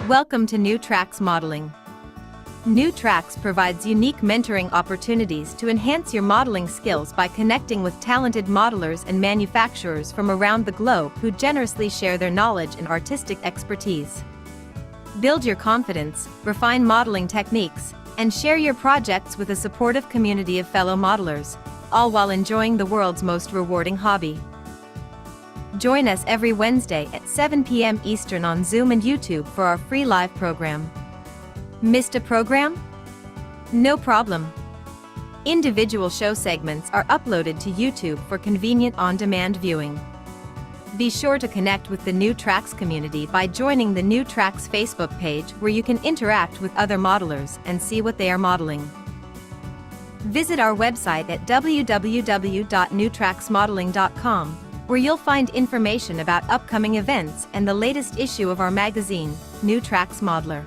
Welcome to New Tracks Modeling. New Tracks provides unique mentoring opportunities to enhance your modeling skills by connecting with talented modelers and manufacturers from around the globe who generously share their knowledge and artistic expertise. Build your confidence, refine modeling techniques, and share your projects with a supportive community of fellow modelers, all while enjoying the world's most rewarding hobby. Join us every Wednesday at 7 p.m. Eastern on Zoom and YouTube for our free live program. Missed a program? No problem. Individual show segments are uploaded to YouTube for convenient on-demand viewing. Be sure to connect with the New Tracks community by joining the New Tracks Facebook page, where you can interact with other modelers and see what they are modeling. Visit our website at www.newtracksmodeling.com, where you'll find information about upcoming events and the latest issue of our magazine, New Tracks Modeler.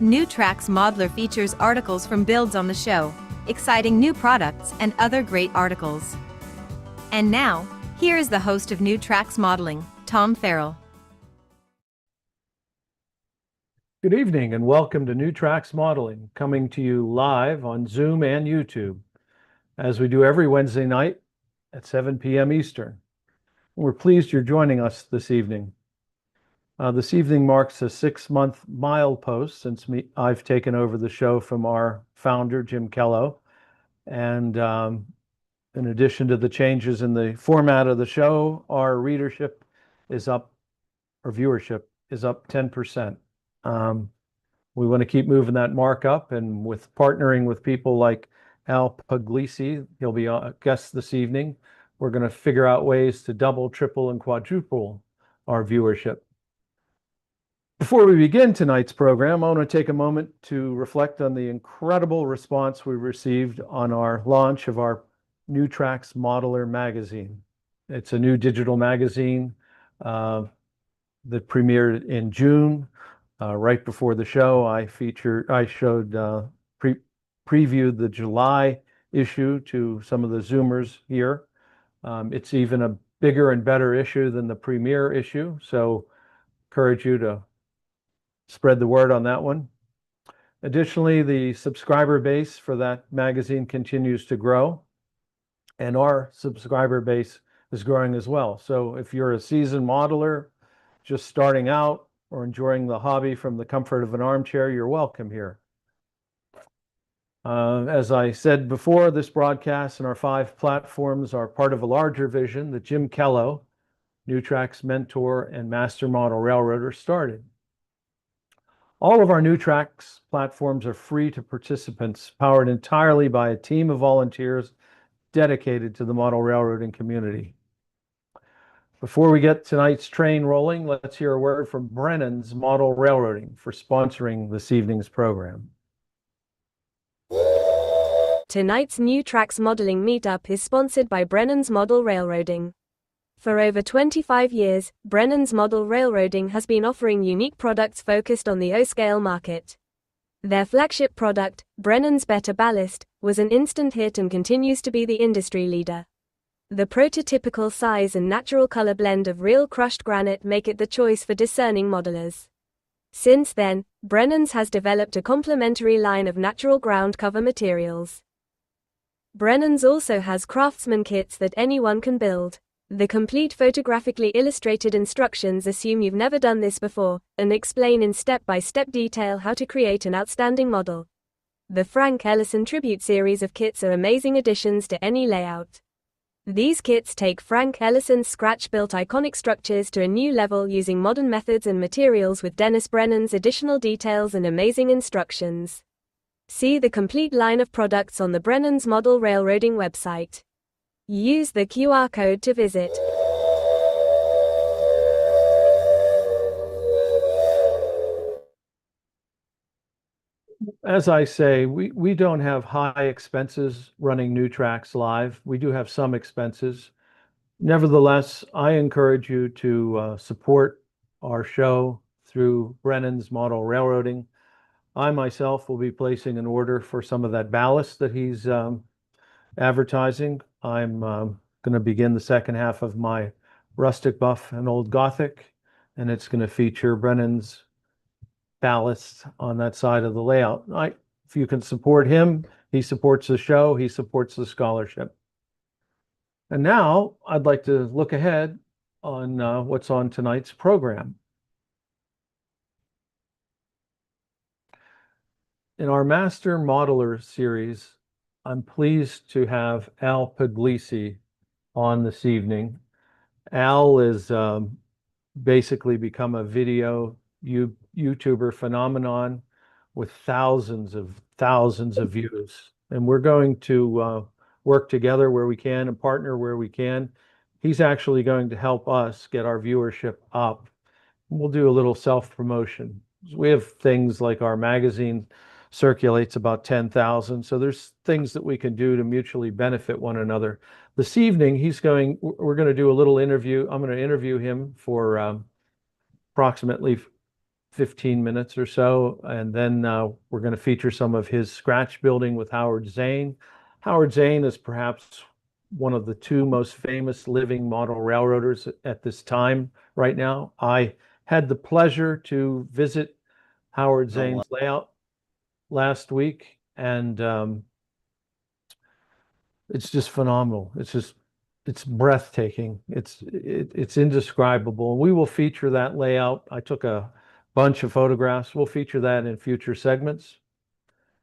New Tracks Modeler features articles from builds on the show, exciting new products, and other great articles. And now, here is the host of New Tracks Modeling, Tom Farrell. Good evening and welcome to New Tracks Modeling, coming to you live on Zoom and YouTube, as we do every Wednesday night at 7 p.m. Eastern. We're pleased you're joining us this evening. This evening marks a 6-month milepost since I've taken over the show from our founder, Jim Kello. And in addition to the changes in the format of the show, our readership is up, or viewership is up 10%. We want to keep moving that mark up, and with partnering with people like Al Pugliese, he'll be a guest this evening. We're going to figure out ways to double, triple, and quadruple our viewership. Before we begin tonight's program, I want to take a moment to reflect on the incredible response we received on our launch of our New Tracks Modeler magazine. It's a new digital magazine that premiered in June. Right before the show, I previewed the July issue to some of the Zoomers here. It's even a bigger and better issue than the premiere issue, so encourage you to spread the word on that one. Additionally, the subscriber base for that magazine continues to grow, and our subscriber base is growing as well. So if you're a seasoned modeler just starting out or enjoying the hobby from the comfort of an armchair, you're welcome here. As I said before, this broadcast and our 5 platforms are part of a larger vision that Jim Kello, New Tracks mentor and master model railroader, started. All of our New Tracks platforms are free to participants, powered entirely by a team of volunteers dedicated to the model railroading community. Before we get tonight's train rolling, let's hear a word from Brennan's Model Railroading for sponsoring this evening's program. Tonight's New Tracks Modeling Meetup is sponsored by Brennan's Model Railroading. For over 25 years, Brennan's Model Railroading has been offering unique products focused on the O-scale market. Their flagship product, Brennan's Better Ballast, was an instant hit and continues to be the industry leader. The prototypical size and natural color blend of real crushed granite make it the choice for discerning modelers. Since then, Brennan's has developed a complementary line of natural ground cover materials. Brennan's also has craftsman kits that anyone can build. The complete photographically illustrated instructions assume you've never done this before, and explain in step-by-step detail how to create an outstanding model. The Frank Ellison Tribute series of kits are amazing additions to any layout. These kits take Frank Ellison's scratch-built iconic structures to a new level using modern methods and materials with Dennis Brennan's additional details and amazing instructions. See the complete line of products on the Brennan's Model Railroading website. Use the QR code to visit. As I say, we don't have high expenses running New Tracks live. We do have some expenses. Nevertheless, I encourage you to support our show through Brennan's Model Railroading. I myself will be placing an order for some of that ballast that he's advertising. I'm going to begin the second half of my Rustic Buff and Old Gothic, and it's going to feature Brennan's ballast on that side of the layout. If you can support him, he supports the show, he supports the scholarship. And now I'd like to look ahead on what's on tonight's program. In our Master Modeler series, I'm pleased to have Al Pugliese on this evening. Al is basically become a video YouTuber phenomenon with thousands of views. And we're going to work together where we can and partner where we can. He's actually going to help us get our viewership up. We'll do a little self-promotion. We have things like our magazine circulates about 10,000. So there's things that we can do to mutually benefit one another. This evening, we're going to do a little interview. I'm going to interview him for approximately 15 minutes or so. And then we're going to feature some of his Sctrachbuilding with Howard Zane. Howard Zane is perhaps one of the two most famous living model railroaders at this time right now. I had the pleasure to visit Howard Zane's layout last week, and it's just phenomenal. It's breathtaking. It's indescribable. We will feature that layout. I took a bunch of photographs. We'll feature that in future segments.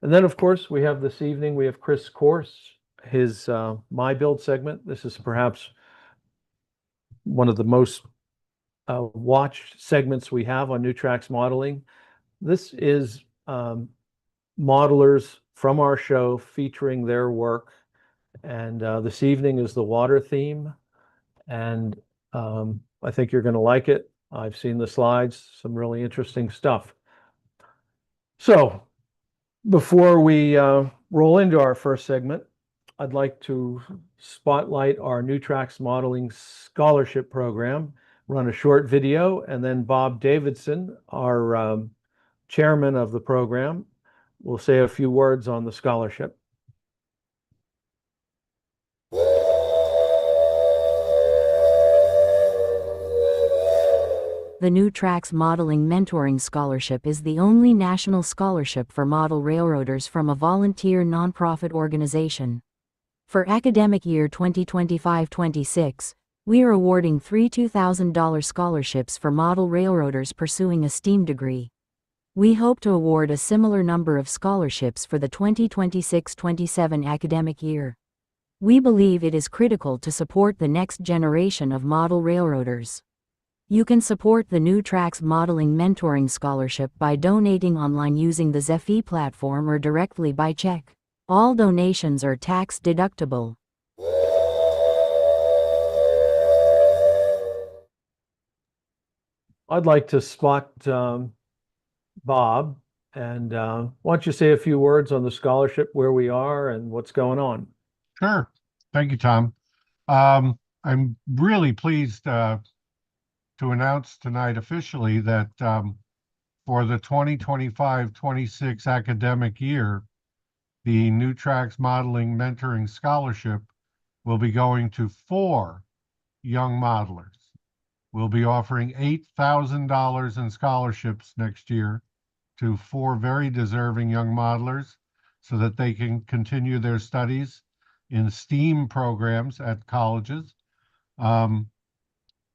And then, of course, this evening, we have Chris Corse, his My Build segment. This is perhaps one of the most watched segments we have on New Tracks Modeling. This is modelers from our show featuring their work. And this evening is the water theme. And I think you're going to like it. I've seen the slides, some really interesting stuff. So before we roll into our first segment, I'd like to spotlight our New Tracks Modeling Scholarship Program, run a short video, and then Bob Davidson, our chairman of the program, will say a few words on the scholarship. The New Tracks Modeling Mentoring Scholarship is the only national scholarship for model railroaders from a volunteer nonprofit organization. For academic year 2025-26, we are awarding three $2,000 scholarships for model railroaders pursuing a STEAM degree. We hope to award a similar number of scholarships for the 2026-27 academic year. We believe it is critical to support the next generation of model railroaders. You can support the New Tracks Modeling Mentoring Scholarship by donating online using the Zephy platform or directly by check. All donations are tax deductible. I'd like to spot Bob, and why don't you say a few words on the scholarship, where we are and what's going on? Sure. Thank you, Tom. I'm really pleased to announce tonight officially that for the 2025-26 academic year, the New Tracks Modeling Mentoring Scholarship will be going to 4 young modelers. We'll be offering $8,000 in scholarships next year to 4 very deserving young modelers so that they can continue their studies in STEAM programs at colleges.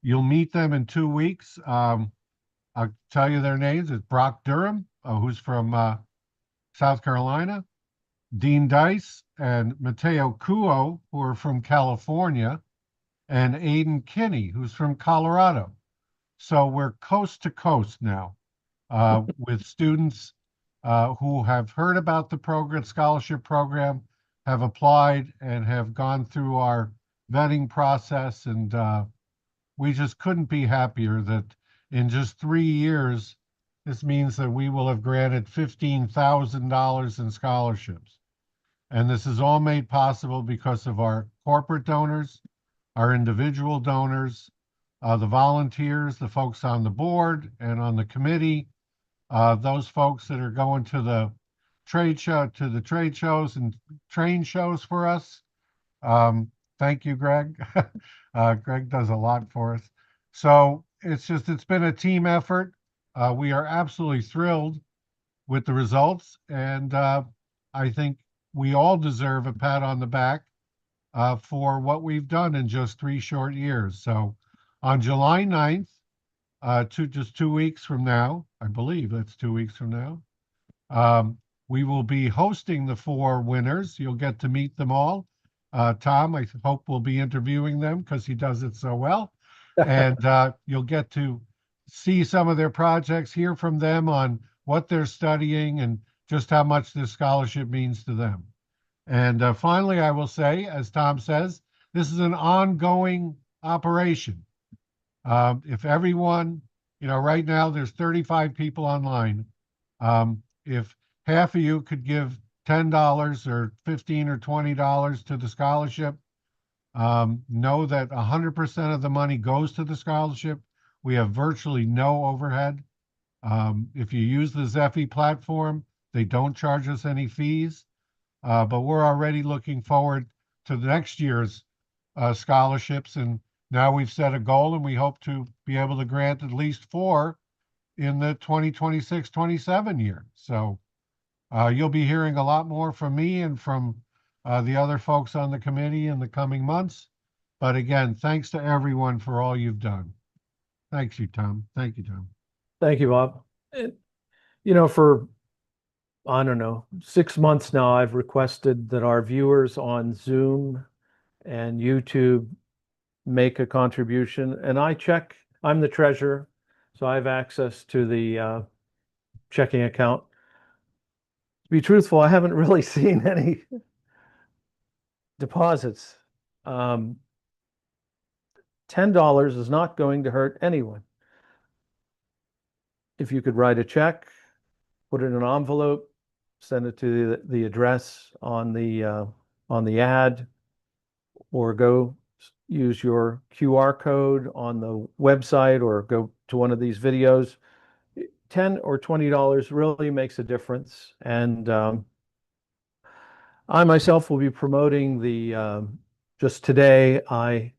You'll meet them in 2 weeks. I'll tell you their names. It's Brock Durham, who's from South Carolina, Dean Dice and Mateo Cuo, who are from California, and Aiden Kinney, who's from Colorado. So we're coast to coast now with students who have heard about the program, scholarship program, have applied and have gone through our vetting process. And we just couldn't be happier that in just 3 years, this means that we will have granted $15,000 in scholarships. And this is all made possible because of our corporate donors, our individual donors, the volunteers, the folks on the board and on the committee, those folks that are going to the trade shows and train shows for us. Thank you, Greg. Greg does a lot for us. So it's been a team effort. we are absolutely thrilled with the results, and I think we all deserve a pat on the back for what we've done in just 3 short years. So on July 9th, just 2 weeks from now, I believe that's 2 weeks from now, we will be hosting the 4 winners. You'll get to meet them all. Tom, I hope we'll be interviewing them because he does it so well. And you'll get to see some of their projects, hear from them on what they're studying and just how much this scholarship means to them. And finally, I will say, as Tom says, this is an ongoing operation. If everyone, right now there's 35 people online. If half of you could give $10 or $15 or $20 to the scholarship, know that 100% of the money goes to the scholarship. We have virtually no overhead. If you use the Zephy platform, they don't charge us any fees. But we're already looking forward to the next year's scholarships. And now we've set a goal, and we hope to be able to grant at least 4 in the 2026-27 year. So you'll be hearing a lot more from me and from the other folks on the committee in the coming months. But again, thanks to everyone for all you've done. Thank you, Tom. Thank you, Tom. Thank you, Bob. For, I don't know, 6 months now, I've requested that our viewers on Zoom and YouTube make a contribution, and I'm the treasurer, so I have access to the checking account. To be truthful, I haven't really seen any deposits. $10 is not going to hurt anyone. If you could write a check, put it in an envelope, send it to the address on the ad, or go use your QR code on the website, or go to one of these videos. $10 or $20 really makes a difference. And I myself will be promoting just today, I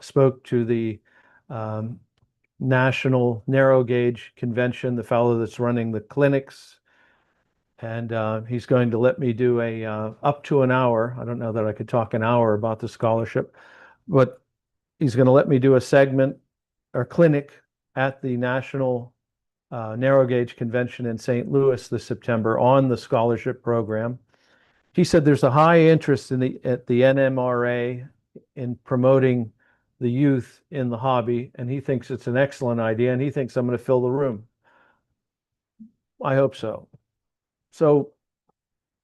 spoke to the National Narrow Gauge Convention, the fellow that's running the clinics, and he's going to let me do up to an hour. I don't know that I could talk an hour about the scholarship, but he's going to let me do a segment or clinic at the National Narrow Gauge Convention in St. Louis this September on the scholarship program. He said there's a high interest at the NMRA in promoting the youth in the hobby, and he thinks it's an excellent idea, and he thinks I'm going to fill the room. I hope so. So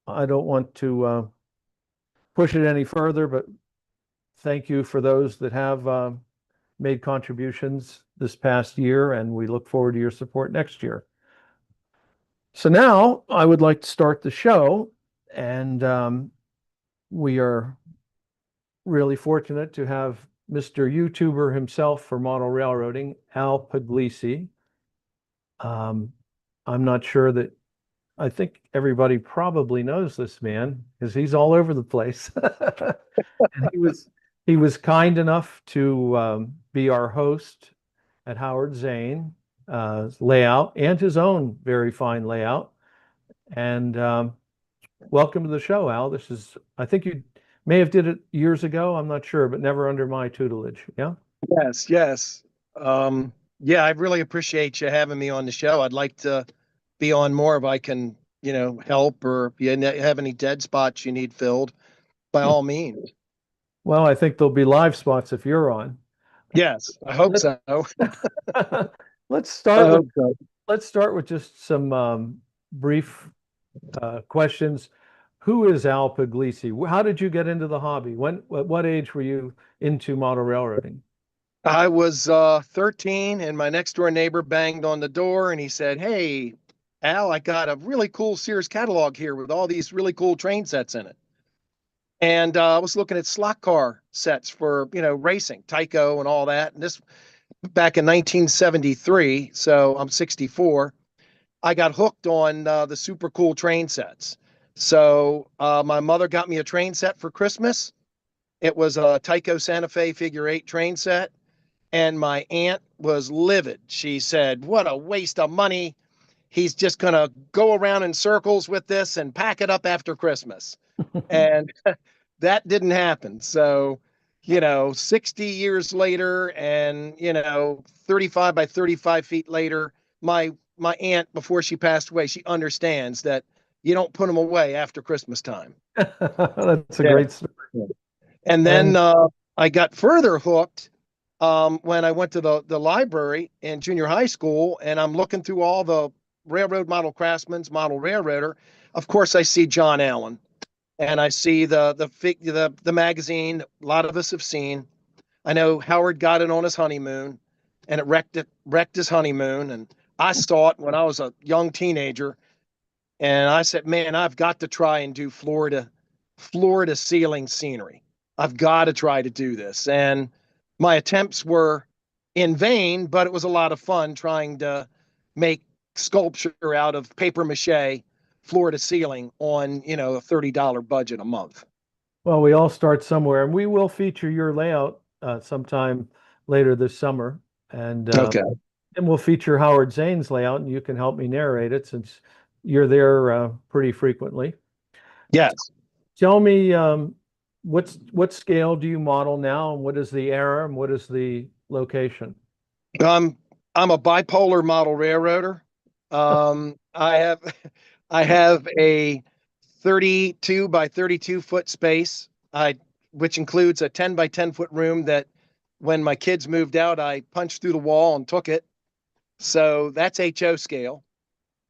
I don't want to push it any further, but thank you for those that have made contributions this past year, and we look forward to your support next year. So now I would like to start the show, and we are really fortunate to have Mr. YouTuber himself for model railroading, Al Pugliese. I'm not sure that, I think everybody probably knows this man because he's all over the place. And he was kind enough to be our host at Howard Zane layout, and his own very fine layout. And welcome to the show, Al. This is, I think you may have did it years ago, I'm not sure, but never under my tutelage. Yeah. Yes. Yeah, I really appreciate you having me on the show. I'd like to be on more if I can, help, or if you have any dead spots you need filled, by all means. Well, I think there'll be live spots if you're on. Yes, I hope so. Let's start with just some brief questions. Who is Al Pugliese? How did you get into the hobby? At what age were you into model railroading? I was 13, and my next door neighbor banged on the door, and he said, "Hey, Al, I got a really cool Sears catalog here with all these really cool train sets in it." And I was looking at slot car sets for, racing, Tyco and all that. And this back in 1973, so I'm 64. I got hooked on the super cool train sets. So my mother got me a train set for Christmas. It was a Tyco Santa Fe figure 8 train set. And my aunt was livid. She said, "What a waste of money. He's just going to go around in circles with this and pack it up after Christmas." And that didn't happen. So, 60 years later and, 35 by 35 feet later, my aunt, before she passed away, she understands that you don't put them away after Christmas time. That's a Yeah. great story. And then I got further hooked when I went to the library in junior high school, and I'm looking through all the railroad model craftsman's model railroader. Of course, I see John Allen, and I see the magazine a lot of us have seen. I know Howard got it on his honeymoon, and it wrecked his honeymoon. And I saw it when I was a young teenager, and I said, "Man, I've got to try and do floor to ceiling scenery. I've got to try to do this." And my attempts were in vain, but it was a lot of fun trying to make sculpture out of paper mache floor to ceiling on, a $30 budget a month. Well, we all start somewhere, and we will feature your layout sometime later this summer. And Okay. and we'll feature Howard Zane's layout, and you can help me narrate it since you're there pretty frequently. Yes. Tell me, what scale do you model now, and what is the era, and what is the location? I'm a bipolar model railroader. I have I have a 32 by 32 foot space, which includes a 10 by 10 foot room that when my kids moved out, I punched through the wall and took it. So that's HO scale.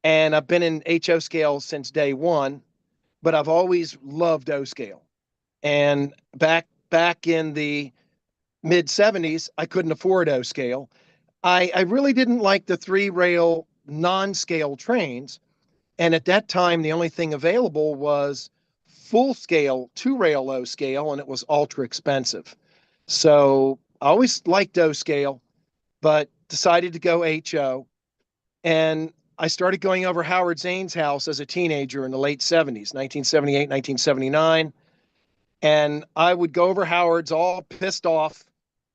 And I've been in HO scale since day one, but I've always loved O scale. And back in the mid 70s, I couldn't afford O scale. I really didn't like the 3-rail non-scale trains. And at that time, the only thing available was full scale 2-rail O scale, and it was ultra expensive. So I always liked O scale, but decided to go HO. And I started going over Howard Zane's house as a teenager in the late 70s, 1978, 1979. And I would go over Howard's all pissed off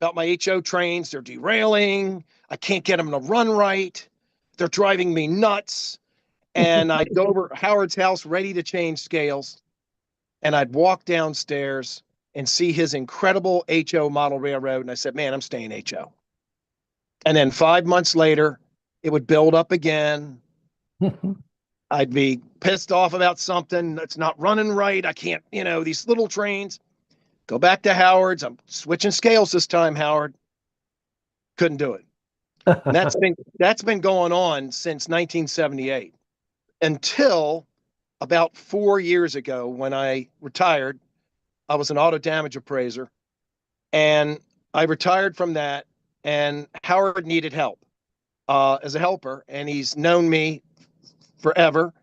about my HO trains. They're derailing. I can't get them to run right. They're driving me nuts. And I'd go over Howard's house ready to change scales. And I'd walk downstairs and see his incredible HO model railroad. And I said, "Man, I'm staying HO." And then 5 months later, it would build up again. I'd be pissed off about something that's not running right. I can't, these little trains. Go back to Howard's. I'm switching scales this time, Howard. Couldn't do it. And that's been going on since 1978 until about 4 years ago when I retired. I was an auto damage appraiser, and I retired from that. And Howard needed help as a helper, and he's known me forever.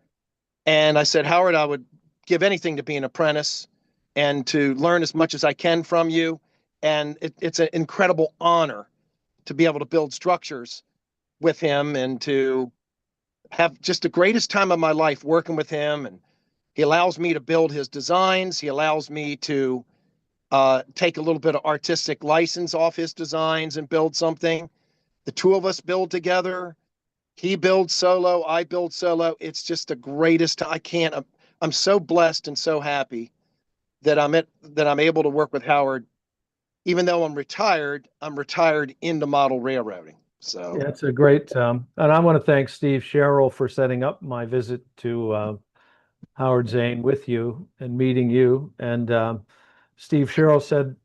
And I said, "Howard, I would give anything to be an apprentice and to learn as much as I can from you." And it's an incredible honor to be able to build structures with him and to have just the greatest time of my life working with him. And he allows me to build his designs. He allows me to take a little bit of artistic license off his designs and build something. The two of us build together. He builds solo, I build solo. It's just the greatest. I'm so blessed and so happy that I'm able to work with Howard. Even though I'm retired into model railroading. So Yeah, it's a great, and I want to thank Steve Sherrill for setting up my visit to Howard Zane with you and meeting you. And Steve Sherrill said,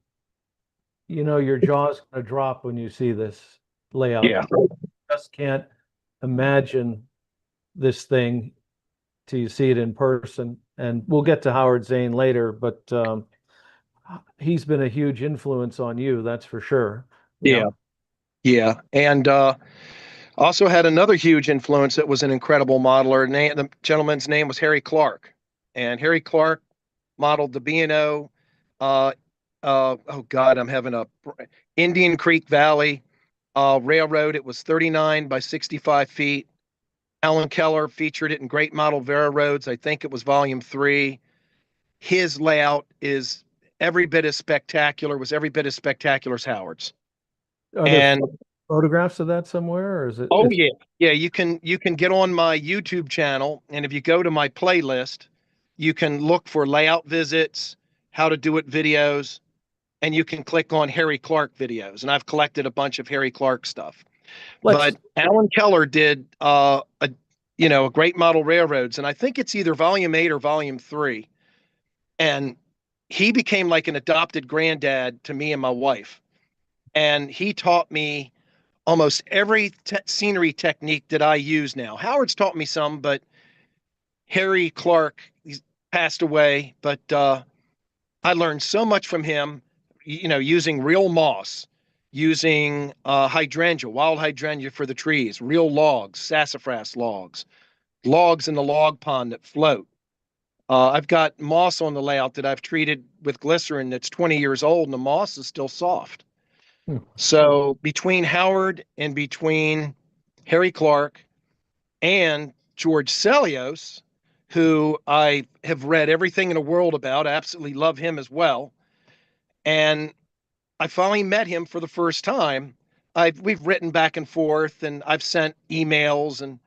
your jaw's going to drop when you see this layout. yeah. You just can't imagine this thing till you see it in person. And we'll get to Howard Zane later, but he's been a huge influence on you, that's for sure. Yeah. Yeah. And also had another huge influence that was an incredible modeler. The gentleman's name was Harry Clark. And Harry Clark modeled the B&O. Oh God, I'm having a Indian Creek Valley railroad. It was 39 by 65 feet. Alan Keller featured it in Great Model Vera Roads. I think it was volume 3. His layout is every bit as spectacular as Howard's. Are there And photographs of that somewhere, or is it? oh yeah, yeah, you can get on my YouTube channel, and if you go to my playlist, you can look for layout visits, how to do it videos, and you can click on Harry Clark videos. And I've collected a bunch of Harry Clark stuff. Let's But Alan Keller did a great model railroads, and I think it's either volume 8 or volume 3. And he became like an adopted granddad to me and my wife. And he taught me almost every scenery technique that I use now. Howard's taught me some, but Harry Clark, he's passed away, but I learned so much from him, using real moss, using hydrangea, wild hydrangea for the trees, real logs, sassafras logs, logs in the log pond that float. I've got moss on the layout that I've treated with glycerin that's 20 years old, and the moss is still soft. Hmm. So between Howard and between Harry Clark and George Celios, who I have read everything in the world about, I absolutely love him as well. And I finally met him for the first time. We've written back and forth, and I've sent emails, and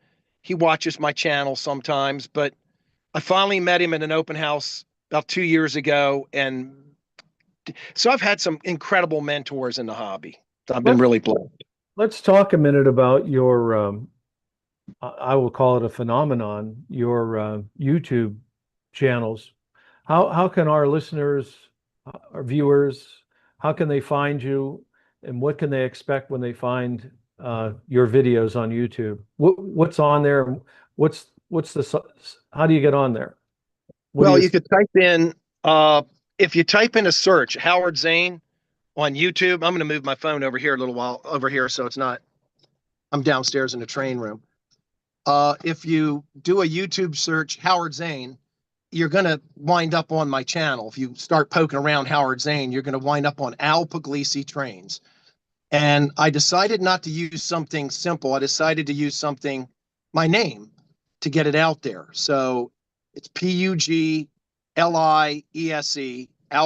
he watches my channel sometimes, but I finally met him at an open house about 2 years ago. And so I've had some incredible mentors in the hobby. I've been let's really blessed. let's talk a minute about your I will call it a phenomenon, your YouTube channels. How can our listeners, our viewers, how can they find you, and what can they expect when they find your videos on YouTube? What's on there? What's the how do you get on there? What do Well, you you could type in, if you type in a search, Howard Zane on YouTube. I'm going to move my phone over here a little while over here, so it's not, I'm downstairs in the train room. If you do a YouTube search, Howard Zane, you're going to wind up on my channel. If you start poking around Howard Zane, you're going to wind up on Al Pugliese Trains. And I decided not to use something simple. I decided to use something, my name, to get it out there. So it's Pugliese, Al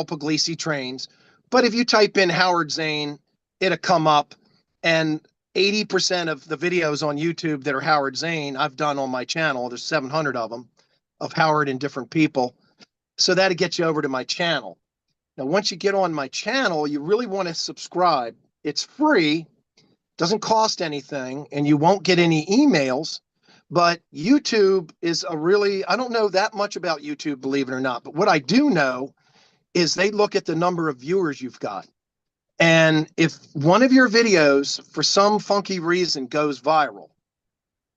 Pugliese Trains. But if you type in Howard Zane, it'll come up. And 80% of the videos on YouTube that are Howard Zane, I've done on my channel. There's 700 of them, of Howard and different people. So that'll get you over to my channel. Now, once you get on my channel, you really want to subscribe. It's free, doesn't cost anything, and you won't get any emails. But YouTube is I don't know that much about YouTube, believe it or not. But what I do know is they look at the number of viewers you've got. And if one of your videos, for some funky reason, goes viral,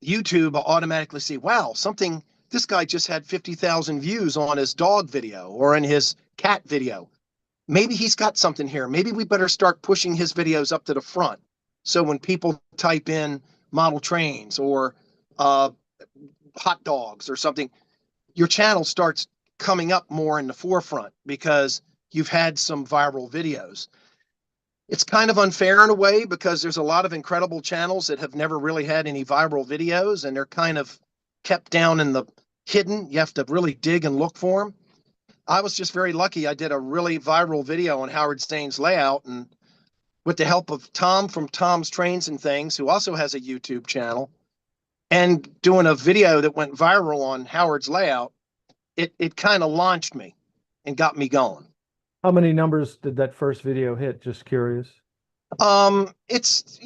YouTube will automatically see, wow, this guy just had 50,000 views on his dog video or in his cat video. Maybe he's got something here. Maybe we better start pushing his videos up to the front. So when people type in model trains or hot dogs or something, your channel starts coming up more in the forefront because you've had some viral videos. It's kind of unfair in a way because there's a lot of incredible channels that have never really had any viral videos, and they're kind of kept down in the hidden. You have to really dig and look for them. I was just very lucky. I did a really viral video on Howard Zane's layout, and with the help of Tom from Tom's Trains and Things, who also has a YouTube channel, and doing a video that went viral on Howard's layout, it kind of launched me and got me going. How many numbers did that first video hit? Just curious. It's,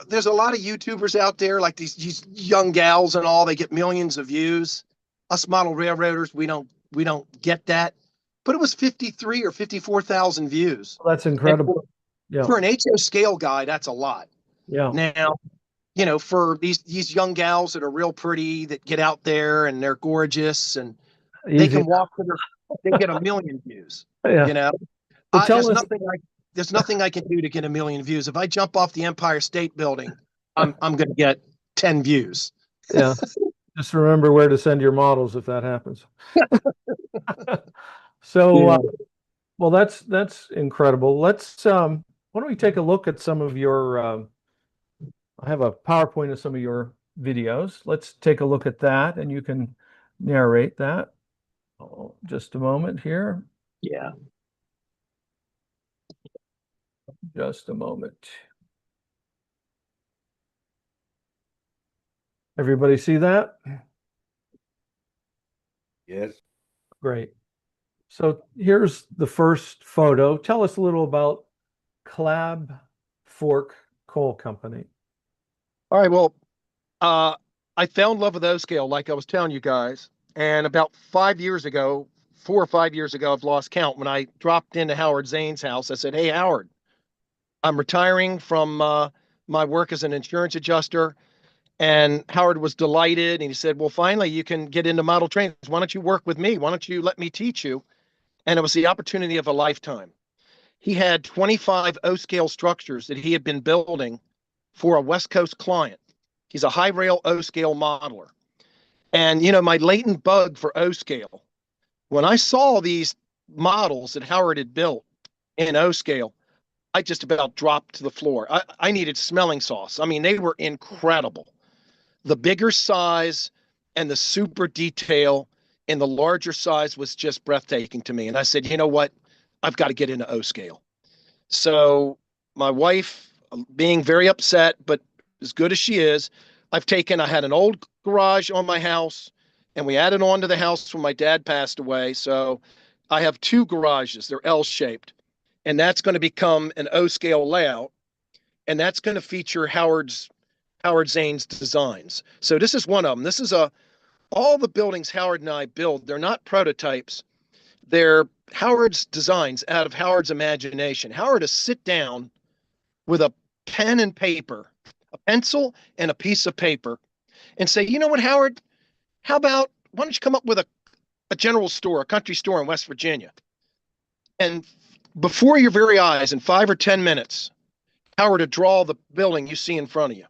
there's a lot of YouTubers out there, like these young gals and all, they get millions of views. Us model railroaders, we don't get that. But it was 53 or 54,000 views. Well, that's incredible. For an HO scale guy, that's a lot. Yeah. Now, for these young gals that are real pretty, that get out there and they're gorgeous and they can walk to they get 1 million views. Yeah. Well, There's nothing I can do to get 1 million views. If I jump off the Empire State Building, I'm going to get 10 views. Yeah. Just remember where to send your models if that happens. So, Yeah. well, that's incredible. Let's why don't we take a look at some of your I have a PowerPoint of some of your videos. Let's take a look at that, and you can narrate that. Oh, just a moment here. Yeah. Just a moment. Everybody see that? Yes. Great. So here's the first photo. Tell us a little about Clab Fork Coal Company. All right. Well, I fell in love with O scale, like I was telling you guys. And about 5 years ago, 4 or 5 years ago, I've lost count. When I dropped into Howard Zane's house, I said, "Hey, Howard, I'm retiring from my work as an insurance adjuster." And Howard was delighted. And he said, "Well, finally, you can get into model trains. Why don't you work with me? Why don't you let me teach you?" And it was the opportunity of a lifetime. He had 25 O scale structures that he had been building for a West Coast client. He's a high rail O scale modeler. And, my latent bug for O scale, when I saw these models that Howard had built in O scale, I just about dropped to the floor. I needed smelling sauce. I mean, they were incredible. The bigger size and the super detail and the larger size was just breathtaking to me. And I said, you know what? I've got to get into O scale. So my wife, being very upset, but as good as she is, I had an old garage on my house and we added on to the house when my dad passed away. So I have two garages. They're L-shaped. And that's going to become an O scale layout. And that's going to feature Howard Zane's designs. So this is one of them. This is all the buildings Howard and I build. They're not prototypes. They're Howard's designs out of Howard's imagination. Howard to sit down with a pen and paper, a pencil and a piece of paper, and say, "You know what, Howard? Why don't you come up with a general store, a country store in West Virginia?" And before your very eyes, in 5 or 10 minutes, Howard to draw the building you see in front of you.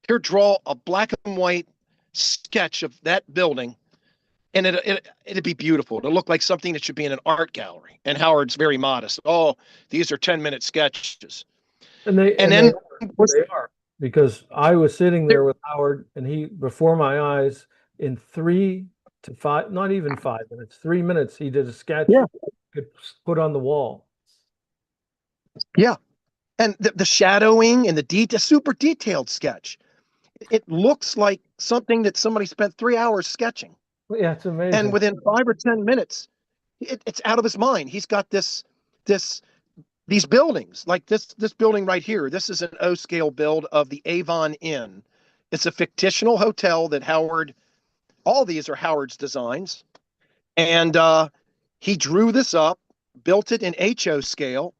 Here, draw a black and white sketch of that building, and it'd be beautiful. It'll look like something that should be in an art gallery. And Howard's very modest. "Oh, these are 10-minute sketches." And they are, because I was sitting there with Howard and he, before my eyes, in 3 to 5, not even 5 minutes, 3 minutes, he did a sketch. Yeah. Could put on the wall. Yeah. And the shadowing and the super detailed sketch. It looks like something that somebody spent 3 hours sketching. Yeah, it's amazing. And within 5 or 10 minutes, it's out of his mind. He's got these buildings, like this building right here. This is an O scale build of the Avon Inn. It's a fictional hotel that all these are Howard's designs. And he drew this up, built it in HO scale.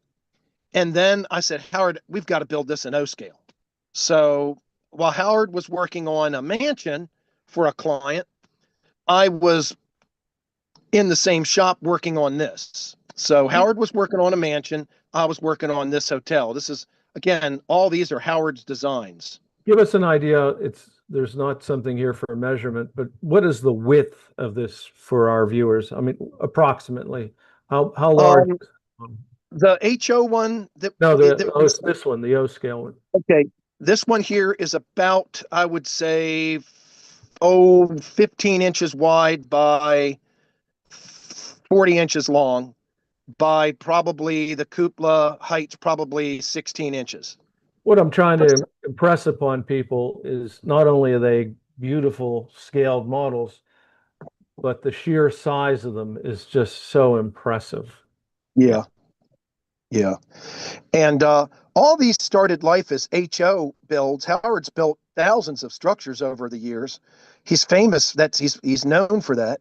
And then I said, "Howard, we've got to build this in O scale." So while Howard was working on a mansion for a client, I was in the same shop working on this. So Howard was working on a mansion. I was working on this hotel. This is, again, all these are Howard's designs. Give us an idea. There's not something here for measurement, but what is the width of this for our viewers? I mean, approximately how large? The HO one it's this one, the O scale one. Okay. This one here is about, I would say, 15 inches wide by 40 inches long, by probably the cupola height's probably 16 inches. What I'm trying to impress upon people is not only are they beautiful scaled models, but the sheer size of them is just so impressive. Yeah. Yeah. And all these started life as HO builds. Howard's built thousands of structures over the years. He's famous. He's known for that.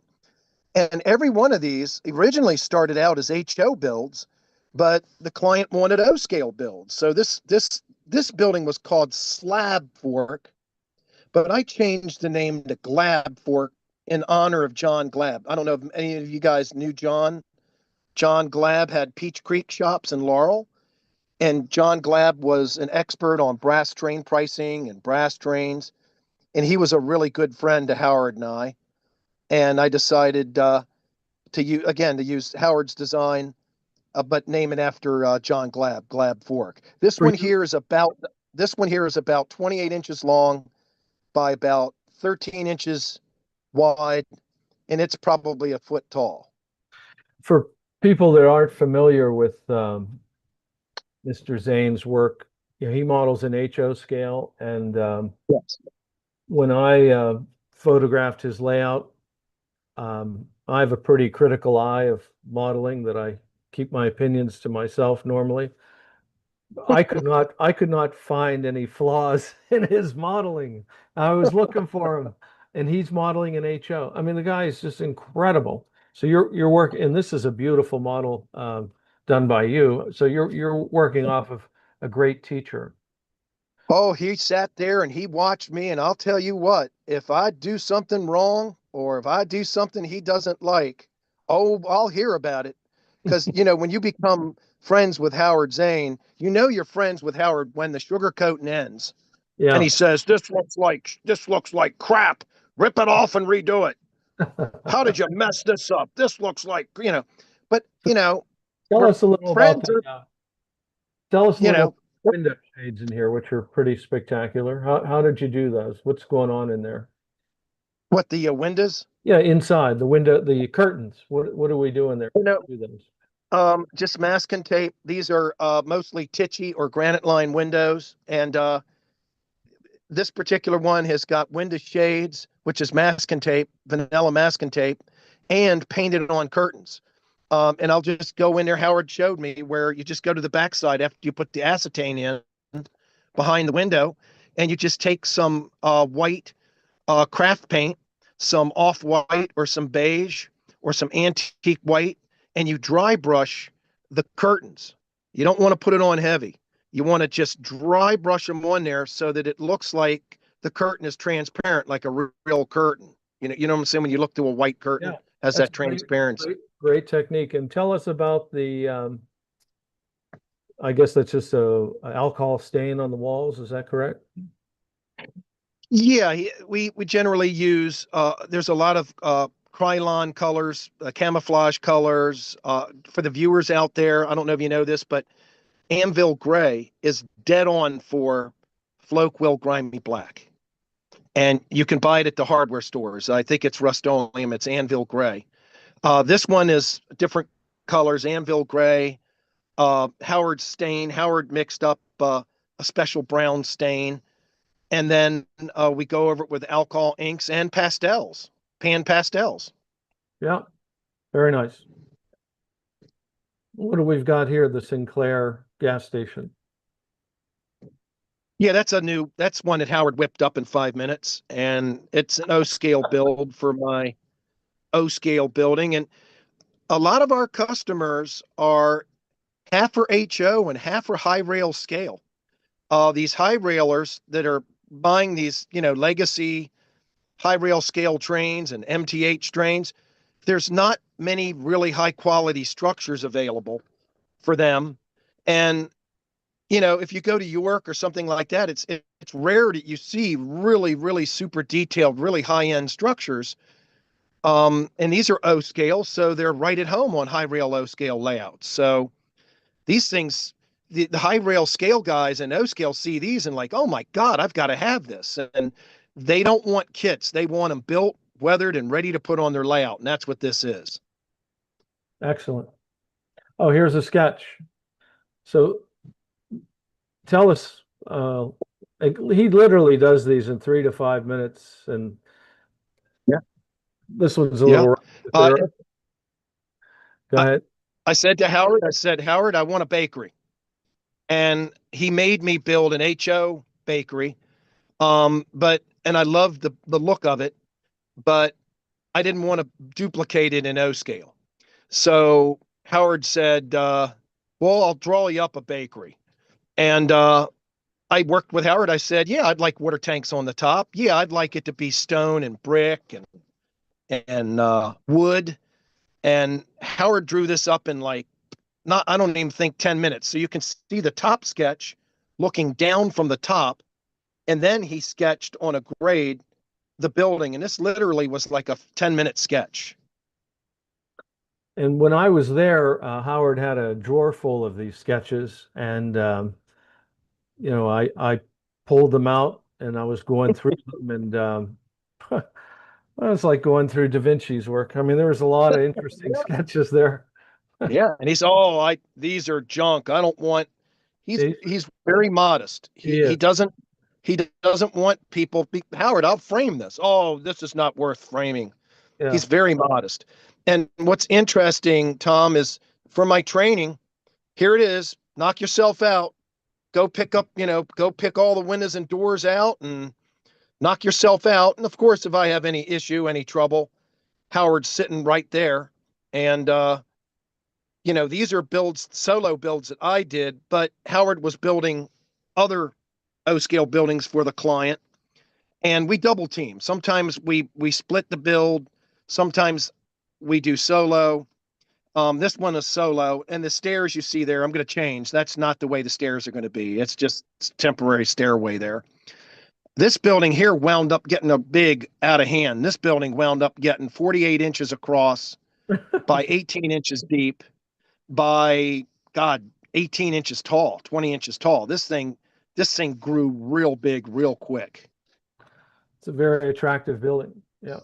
And every one of these originally started out as HO builds, but the client wanted O scale builds. So this building was called Slab Fork, but I changed the name to Glab Fork in honor of John Glab. I don't know if any of you guys knew John. John Glab had Peach Creek shops in Laurel, and John Glab was an expert on brass train pricing and brass trains, and he was a really good friend to Howard and I. And I decided to use Howard's design, but name it after John Glab Fork. This one here is about 28 inches long by about 13 inches wide, and it's probably a foot tall. For people that aren't familiar with Mr. Zane's work, he models in HO scale, and Yes. when I photographed his layout, I have a pretty critical eye of modeling that I keep my opinions to myself normally. I could not find any flaws in his modeling. I was looking for him, and he's modeling an HO. I mean, the guy is just incredible. So you're working, and this is a beautiful model done by you. So you're working off of a great teacher. Oh, he sat there and he watched me, and I'll tell you what, if I do something wrong or if I do something he doesn't like, oh, I'll hear about it. Because, when you become friends with Howard Zane, you're friends with Howard when the sugarcoating ends. And Yeah. he says, this looks like crap. Rip it off and redo it. How did you mess this up? This looks but Tell we're us a little about friends the, are, tell us a you little know, window shades in here, which are pretty spectacular. How did you do those? What's going on in there? what the windows, Yeah, inside the window, the curtains. What are we doing there? Do those? just masking tape. These are mostly Tichy or granite line windows. And this particular one has got window shades, which is masking tape, vanilla masking tape, and painted on curtains. And I'll just go in there. Howard showed me where you just go to the backside after you put the acetane in behind the window, and you just take some white craft paint, some off white or some beige or some antique white, and you dry brush the curtains. You don't want to put it on heavy. You want to just dry brush them on there so that it looks like the curtain is transparent, like a real curtain. You know what I'm saying? When you look through a white curtain, Yeah, has that's that transparency. great technique. And tell us about the, I guess that's just a alcohol stain on the walls. Is that correct? Yeah, we generally use there's a lot of Krylon colors, camouflage colors. For the viewers out there, I don't know if you know this, but Anvil Gray is dead on for Floke Will Grimy Black. And you can buy it at the hardware stores. I think it's Rust-Oleum. It's Anvil Gray. This one is different colors, Anvil Gray, Howard stain. Howard mixed up a special brown stain. And then we go over it with alcohol inks and pastels, pan pastels. Yeah, very nice. What do we've got here? The Sinclair gas station. Yeah, that's one that Howard whipped up in 5 minutes. And it's an O scale build for my O scale building. And a lot of our customers are half for HO and half for high rail scale. These high railers that are buying these, legacy high rail scale trains and MTH trains, there's not many really high quality structures available for them. And, if you go to York or something like that, it's rare that you see really, really super detailed, really high end structures. And these are O scale, so they're right at home on high rail O scale layouts. So these things, the high rail scale guys and O scale see these and like, oh my God, I've got to have this. And they don't want kits. They want them built, weathered, and ready to put on their layout. And that's what this is. Excellent. Oh, here's a sketch. So tell us, he literally does these in 3 to 5 minutes, and Yeah. this one's a Yeah. little. Uh, Go ahead. I said to Howard, Howard, I want a bakery. And he made me build an HO bakery. And I loved the look of it, but I didn't want to duplicate it in O scale. So Howard said, well, I'll draw you up a bakery. And I worked with Howard. I said, yeah, I'd like water tanks on the top. Yeah, I'd like it to be stone and brick and wood. And Howard drew this up in I don't even think 10 minutes. So you can see the top sketch looking down from the top. And then he sketched on a grade the building. And this literally was like a 10-minute sketch. And when I was there, Howard had a drawer full of these sketches, and I pulled them out and I was going through them, and it's like going through Da Vinci's work. I mean, there was a lot of interesting sketches there. Yeah. And he's, these are junk. I don't want, he's very modest. He is. doesn't He doesn't want people, Howard, I'll frame this. Oh, this is not worth framing. Yeah. He's very modest. And what's interesting, Tom, is for my training, here it is, knock yourself out, go pick up, go pick all the windows and doors out and knock yourself out. And of course, if I have any issue, any trouble, Howard's sitting right there. And, these are solo builds that I did, but Howard was building other O-scale buildings for the client. And we double team. Sometimes we split the build. Sometimes we do solo. This one is solo, and the stairs you see there, I'm going to change. That's not the way the stairs are going to be. It's just temporary stairway there. This building here wound up getting a big out of hand. This building wound up getting 48 inches across by 18 inches deep by, God, 18 inches tall, 20 inches tall. This thing grew real big, real quick. It's a very attractive building. Yeah.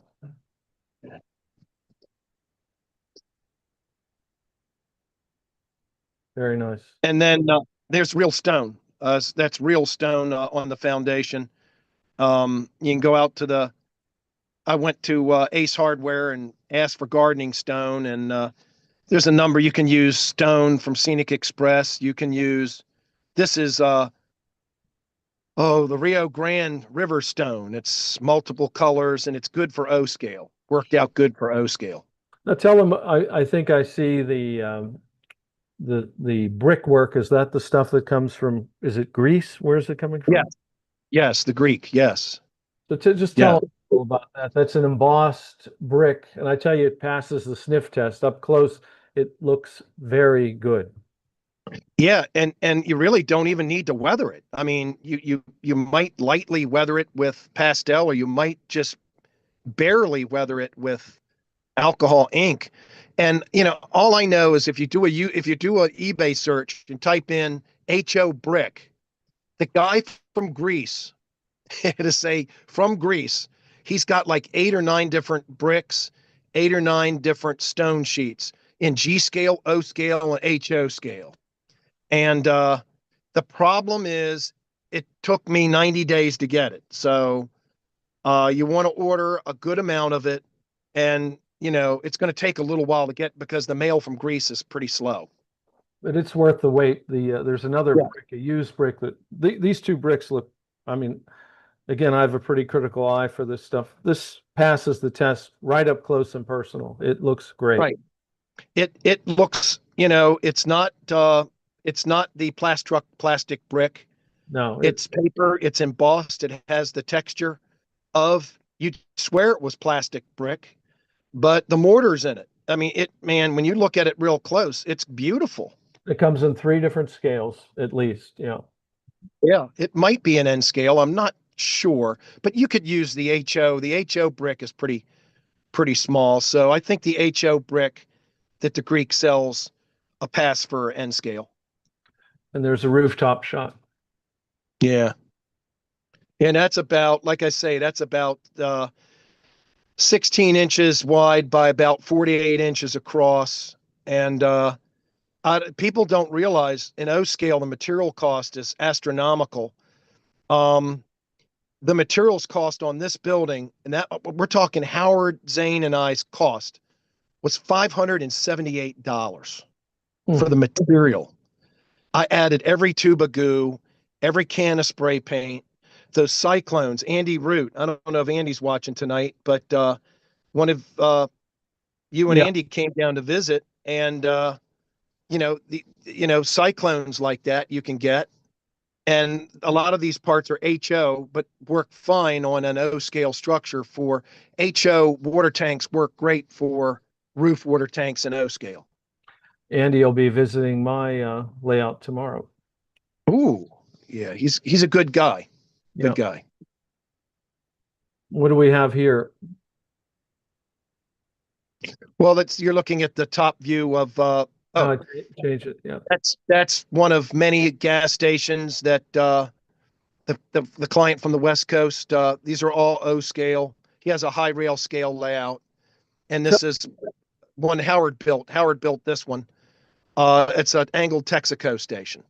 Very nice. And then there's real stone. That's real stone on the foundation. You can go out I went to Ace Hardware and asked for gardening stone, and there's a number you can use. Stone from Scenic Express. You can use, this is the Rio Grande River stone. It's multiple colors and it's good for O scale. Worked out good for O scale. Now tell them, I think I see the brickwork. Is that the stuff that comes from, is it Greece? Where's it coming from? Yes, the Greek, yes. So just tell people about that. That's an embossed brick, and I tell you, it passes the sniff test. Up close, it looks very good. Yeah, and you really don't even need to weather it. I mean, you might lightly weather it with pastel, or you might just barely weather it with alcohol ink. And all I know is if you do an eBay search and type in HO brick, the guy from Greece, to say from Greece, he's got like 8 or 9 different bricks, 8 or 9 different stone sheets in G scale, O scale, and HO scale. And the problem is it took me 90 days to get it. So you want to order a good amount of it, and it's going to take a little while to get because the mail from Greece is pretty slow. But it's worth the wait. There's another brick, a used brick that these two bricks look, I mean, again, I have a pretty critical eye for this stuff. This passes the test right up close and personal. It looks great. Right. It looks, it's not the plastic brick. No, it's paper. It's embossed. It has the texture of, you'd swear it was plastic brick, but the mortar's in it. I mean, man, when you look at it real close, it's beautiful. It comes in 3 different scales, at least. Yeah. Yeah. It might be an N scale. I'm not sure, but you could use the HO. The HO brick is pretty small. So I think the HO brick that the Greek sells a pass for N scale. And there's a rooftop shot. Yeah. And that's about, like I say, that's about 16 inches wide by about 48 inches across. And people don't realize in O scale, the material cost is astronomical. The materials cost on this building, and that we're talking Howard, Zane, and I's cost, was $578 for the material. I added every tube of goo, every can of spray paint, those cyclones. Andy Root, I don't know if Andy's watching tonight, but one of you and Andy came down to visit, and cyclones like that you can get. And a lot of these parts are HO, but work fine on an O scale structure. For HO water tanks, work great for roof water tanks and O scale. Andy will be visiting my layout tomorrow. Ooh, yeah, he's a good guy. Good guy. What do we have here? Well, you're looking at the top view of change it. Yeah. That's one of many gas stations that the client from the West Coast, these are all O scale. He has a high rail scale layout. And this is one Howard built. Howard built this one. It's an angled Texaco station.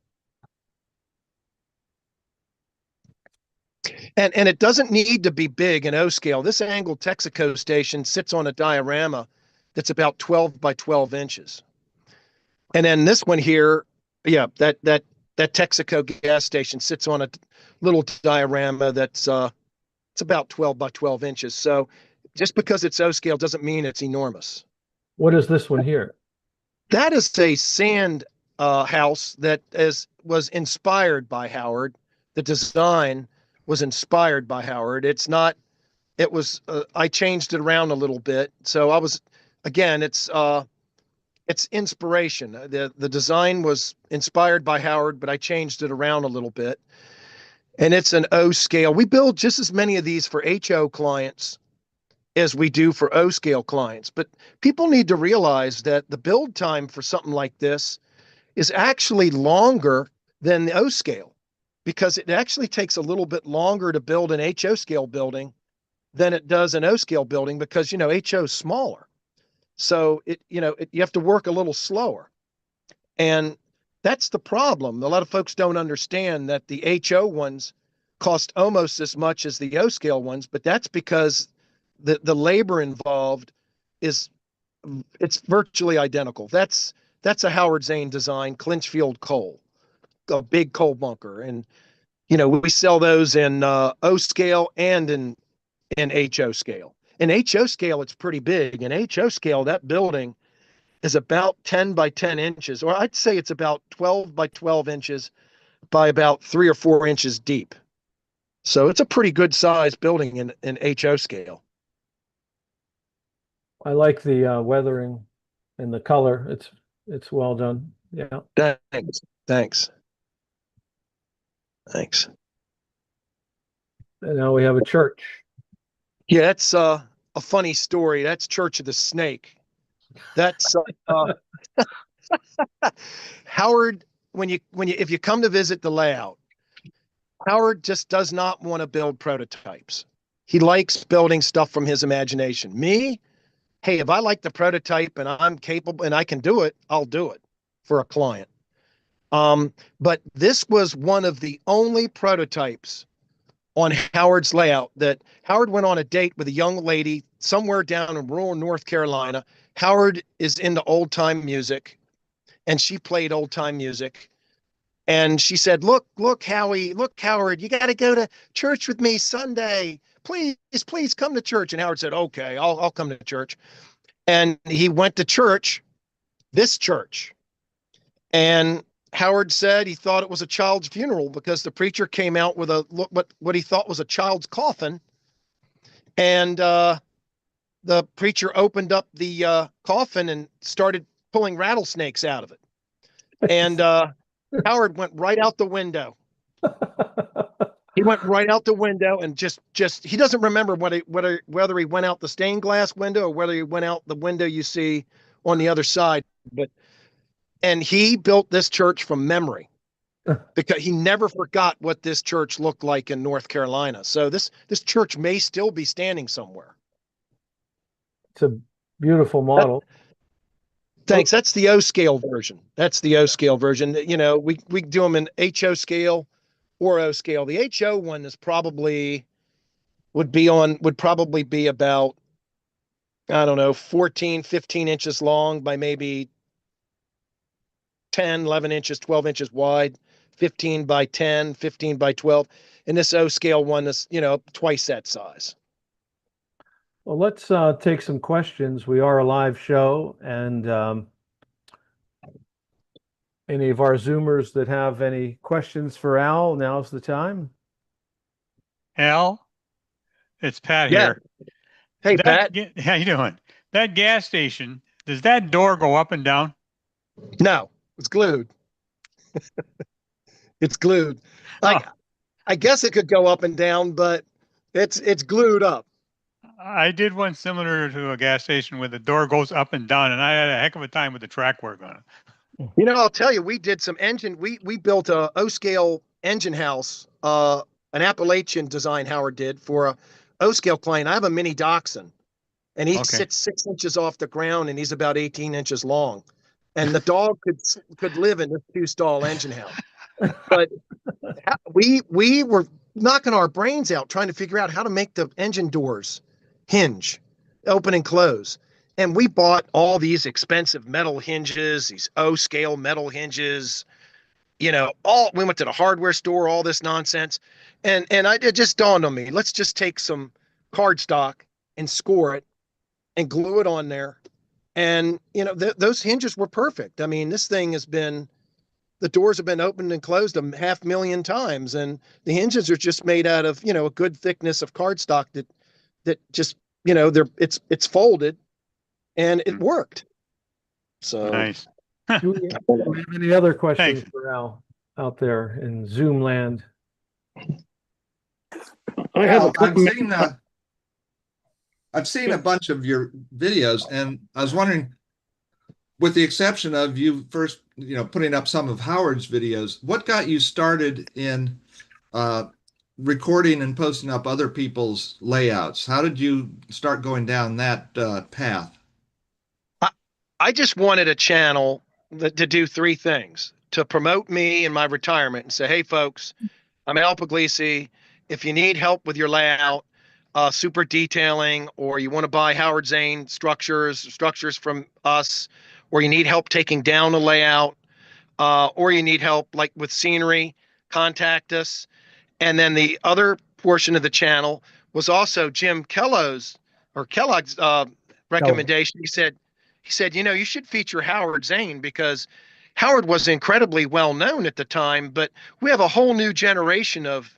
And it doesn't need to be big in O scale. This angled Texaco station sits on a diorama that's about 12 by 12 inches. And then this one here, yeah, that Texaco gas station sits on a little diorama that's it's about 12 by 12 inches. So just because it's O scale doesn't mean it's enormous. What is this one here? That is a sand house that was inspired by Howard. The design was inspired by Howard. It's not. It was. I changed it around a little bit. So I was. Again, it's inspiration. The design was inspired by Howard, but I changed it around a little bit. And it's an O scale. We build just as many of these for HO clients as we do for O scale clients. But people need to realize that the build time for something like this is actually longer than the O scale, because it actually takes a little bit longer to build an HO scale building than it does an O scale building, because, you know, HO is smaller. So you have to work a little slower. And that's the problem. A lot of folks don't understand that the HO ones cost almost as much as the O scale ones, but that's because the labor involved it's virtually identical. That's a Howard Zane design, Clinchfield coal, a big coal bunker. And, you know, we sell those in O scale and in HO scale. In HO scale, it's pretty big. In HO scale, that building is about 10 by 10 inches, or I'd say it's about 12 by 12 inches by about 3 or 4 inches deep. So it's a pretty good size building in HO scale. I like the weathering and the color. It's well done. Yeah. Thanks. And now we have a church. Yeah, that's a funny story. That's Church of the Snake. That's Howard. If you come to visit the layout, Howard just does not want to build prototypes. He likes building stuff from his imagination. Me, hey, if I like the prototype and I'm capable and I can do it, I'll do it for a client. But this was one of the only prototypes on Howard's layout that Howard went on a date with a young lady somewhere down in rural North Carolina. Howard is into old time music, and she played old time music. And she said, look, Howie, look, Howard, you got to go to church with me Sunday. Please come to church. And Howard said, okay, I'll come to church. And he went to church, this church. And Howard said he thought it was a child's funeral because the preacher came out with what he thought was a child's coffin. And the preacher opened up the coffin and started pulling rattlesnakes out of it. And Howard went right out the window. He went right out the window and just he doesn't remember whether he went out the stained glass window or whether he went out the window you see on the other side. And he built this church from memory because he never forgot what this church looked like in North Carolina. So this church may still be standing somewhere. It's a beautiful model. Thanks. That's the O scale version. You know, we do them in HO scale or O scale. The HO one is would probably be about, I don't know, 14, 15 inches long by maybe 10, 11 inches, 12 inches wide, 15 by 10, 15 by 12. And this O scale one is, you know, twice that size. Well, let's take some questions. We are a live show, and any of our Zoomers that have any questions for Al, now's the time. Al, it's Pat Yeah. here. Hey, Pat. How you doing? That gas station, does that door go up and down? No, it's glued. It's glued. Like, I guess it could go up and down, but it's glued up. I did one similar to a gas station where the door goes up and down, and I had a heck of a time with the track work on it. You know, I'll tell you, we did some we built a O-scale engine house, an Appalachian design Howard did for a O-scale client. I have a mini Dachshund, and he sits 6 inches off the ground, and he's about 18 inches long. And the dog could live in this 2-stall engine house. But we were knocking our brains out trying to figure out how to make the engine doors hinge, open and close. And we bought all these expensive metal hinges, these O-scale metal hinges, we went to the hardware store, all this nonsense. And it just dawned on me, let's just take some cardstock and score it and glue it on there. And, those hinges were perfect. I mean, this thing the doors have been opened and closed 500,000 times. And the hinges are just made out of, a good thickness of cardstock that just, it's folded and it worked. So Nice. Do we have any other questions Thanks. for Al out there in Zoom land? Well, I've seen a bunch of your videos, and I was wondering, with the exception of you first, putting up some of Howard's videos, what got you started in recording and posting up other people's layouts? How did you start going down that path? I just wanted a channel to do three things: to promote me and my retirement and say, hey, folks, I'm Al Pugliese. If you need help with your layout, super detailing, or you want to buy Howard Zane structures from us, or you need help taking down a layout, or you need help like with scenery, contact us. And then the other portion of the channel was also Jim Kellogg's recommendation. He said, you should feature Howard Zane because Howard was incredibly well known at the time, but we have a whole new generation of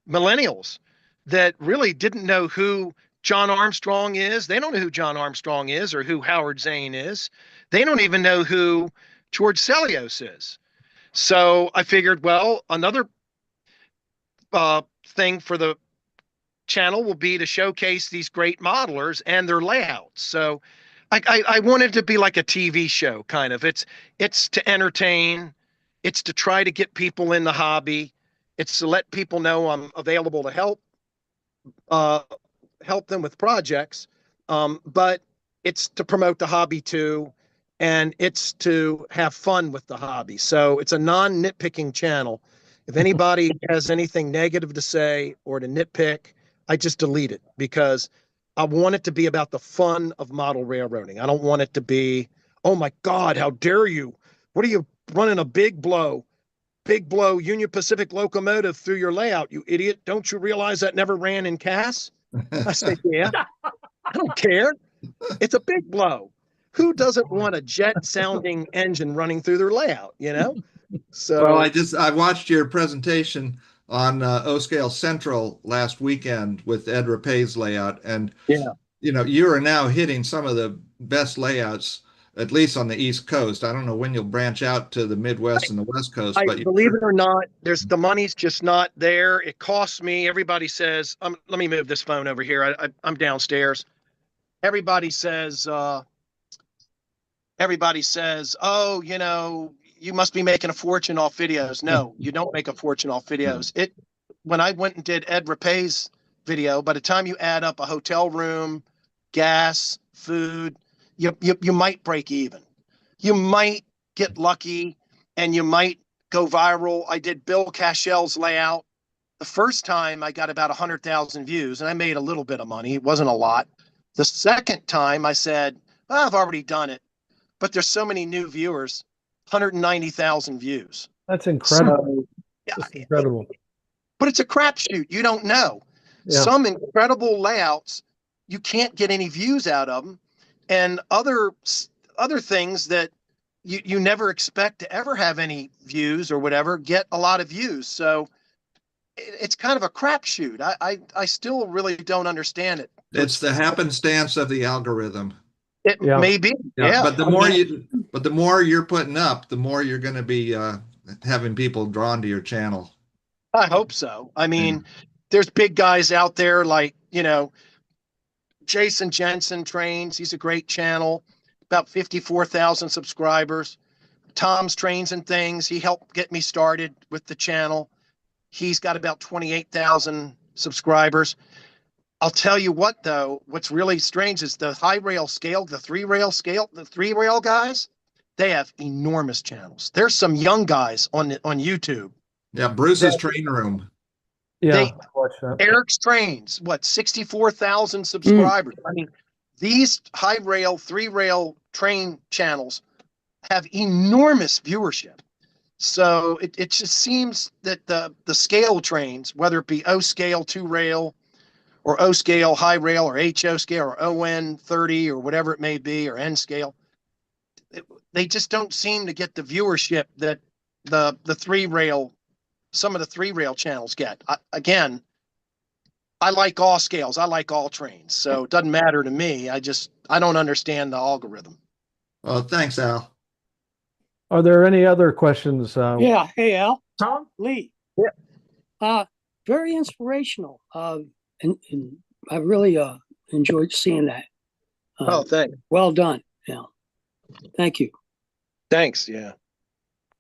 millennials that really didn't know who John Armstrong is. They don't know who John Armstrong is or who Howard Zane is. They don't even know who George Celios is. So I figured, well, another thing for the channel will be to showcase these great modelers and their layouts. So I wanted to be like a TV show, kind of. It's to entertain. It's to try to get people in the hobby. It's to let people know I'm available to help them with projects. But it's to promote the hobby too. And it's to have fun with the hobby. So it's a non-nitpicking channel. If anybody has anything negative to say or to nitpick, I just delete it because I want it to be about the fun of model railroading. I don't want it to be, oh my God, how dare you? What are you running a big blow Union Pacific locomotive through your layout, you idiot? Don't you realize that never ran in Cass? I say, yeah, I don't care. It's a big blow. Who doesn't want a jet sounding engine running through their layout, So Well, I watched your presentation on O-Scale Central last weekend with Ed Rapay's layout, and yeah, you are now hitting some of the best layouts, at least on the East Coast. I don't know when you'll branch out to the Midwest and the West Coast, but believe it or not, the money's just not there. It costs me. Everybody says, let me move this phone over here. I'm downstairs. Everybody says, oh, you must be making a fortune off videos. No, you don't make a fortune off videos. When I went and did Ed Rapay's video, by the time you add up a hotel room, gas, food, you might break even. You might get lucky and you might go viral. I did Bill Cashell's layout. The first time I got about 100,000 views and I made a little bit of money. It wasn't a lot. The second time I said, I've already done it, but there's so many new viewers, 190,000 views. That's incredible. So, That's incredible. But it's a crapshoot. You don't know. Yeah. Some incredible layouts, you can't get any views out of them. And other things that you never expect to ever have any views or whatever get a lot of views. So it's kind of a crapshoot. I still really don't understand it. it's the happenstance of the algorithm. It may be. Yeah. But the more you're putting up, the more you're going to be having people drawn to your channel. I hope so. I mean, there's big guys out there like, Jason Jensen Trains. He's a great channel, about 54,000 subscribers. Tom's Trains and Things. He helped get me started with the channel. He's got about 28,000 subscribers. I'll tell you what, though, what's really strange is the high rail scale, the three rail guys, they have enormous channels. There's some young guys on YouTube. Yeah, Bruce's Train Room. Yeah, They I watched that. Eric's Trains, what, 64,000 subscribers. I mean, these high rail, 3-rail train channels have enormous viewership. So it just seems that the scale trains, whether it be O scale 2-rail or O scale high rail or HO scale or ON 30 or whatever it may be, or N scale, they just don't seem to get the viewership that the 3-rail, some of the 3-rail channels get. Again, I like all scales. I like all trains. So it doesn't matter to me. I don't understand the algorithm. Oh, thanks, Al. Are there any other questions? Yeah. Hey, Al. Tom? Lee. Yeah. Very inspirational. And I really enjoyed seeing that. Oh, thanks. Well done, Al. Thank you. Thanks. Yeah.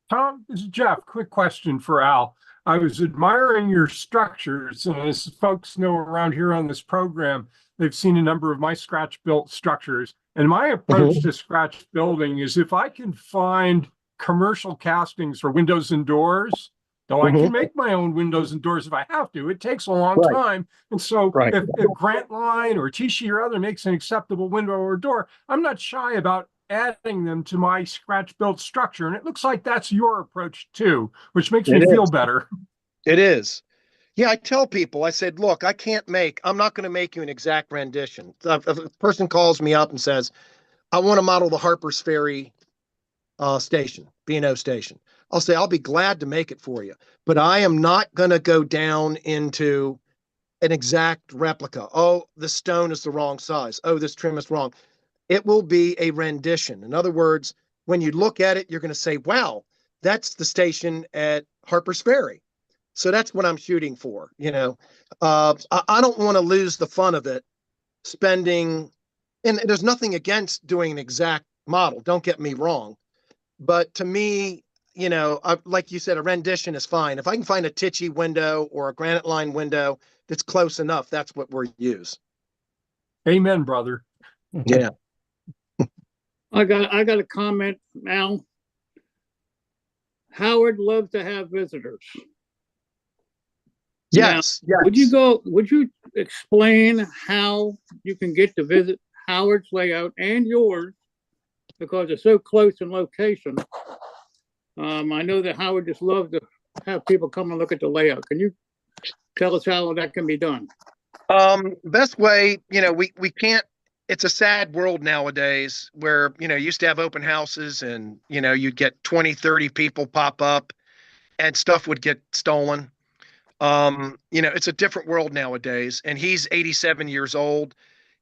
Tom, this is Jeff. Quick question for Al. I was admiring your structures, and as folks know around here on this program, they've seen a number of my scratch-built structures. And my approach to scratch building is if I can find commercial castings for windows and doors, though I can make my own windows and doors if I have to, it takes a long time. And so if Grant Line or Tishy or other makes an acceptable window or door, I'm not shy about adding them to my scratch built structure. And it looks like that's your approach too, which makes me feel better. It is. Yeah, I tell people, I said, look, I'm not going to make you an exact rendition. If a person calls me up and says, I want to model the Harper's Ferry station, B&O station, I'll say, I'll be glad to make it for you. But I am not going to go down into an exact replica. Oh, the stone is the wrong size. Oh, this trim is wrong. It will be a rendition. In other words, when you look at it, you're going to say, wow, that's the station at Harper's Ferry. So that's what I'm shooting for. I don't want to lose the fun of it, spending, and there's nothing against doing an exact model. Don't get me wrong. But to me, like you said, a rendition is fine. If I can find a Tichy window or a Granite Line window that's close enough, that's what we'll use. Amen, brother. Yeah. I got a comment, Al. Howard loves to have visitors. Yes. Now, yes. Would you explain how you can get to visit Howard's layout and yours, because it's so close in location? I know that Howard just loves to have people come and look at the layout. Can you tell us how that can be done? Best way, we can't, it's a sad world nowadays where, used to have open houses and, you'd get 20, 30 people pop up and stuff would get stolen. It's a different world nowadays, and he's 87 years old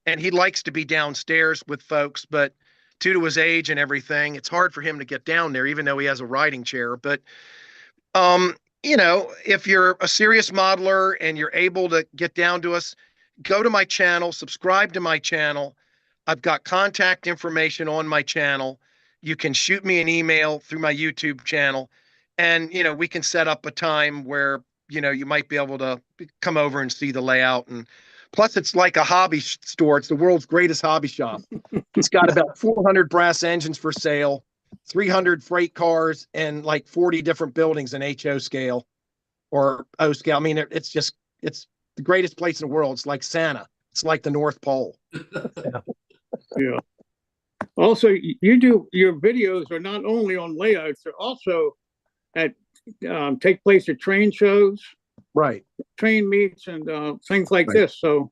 and he likes to be downstairs with folks, but due to his age and everything, it's hard for him to get down there, even though he has a riding chair. But, if you're a serious modeler and you're able to get down to us, go to my channel, subscribe to my channel. I've got contact information on my channel. You can shoot me an email through my YouTube channel, and, we can set up a time where, you might be able to come over and see the layout. And plus it's like a hobby store. It's the world's greatest hobby shop. It's got about 400 brass engines for sale, 300 freight cars, and like 40 different buildings in HO scale or O scale. I mean, it's the greatest place in the world. It's like Santa. It's like the North Pole. Yeah. Also, your videos are not only on layouts, they're also take place at train shows, right? Train meets and things like this. So,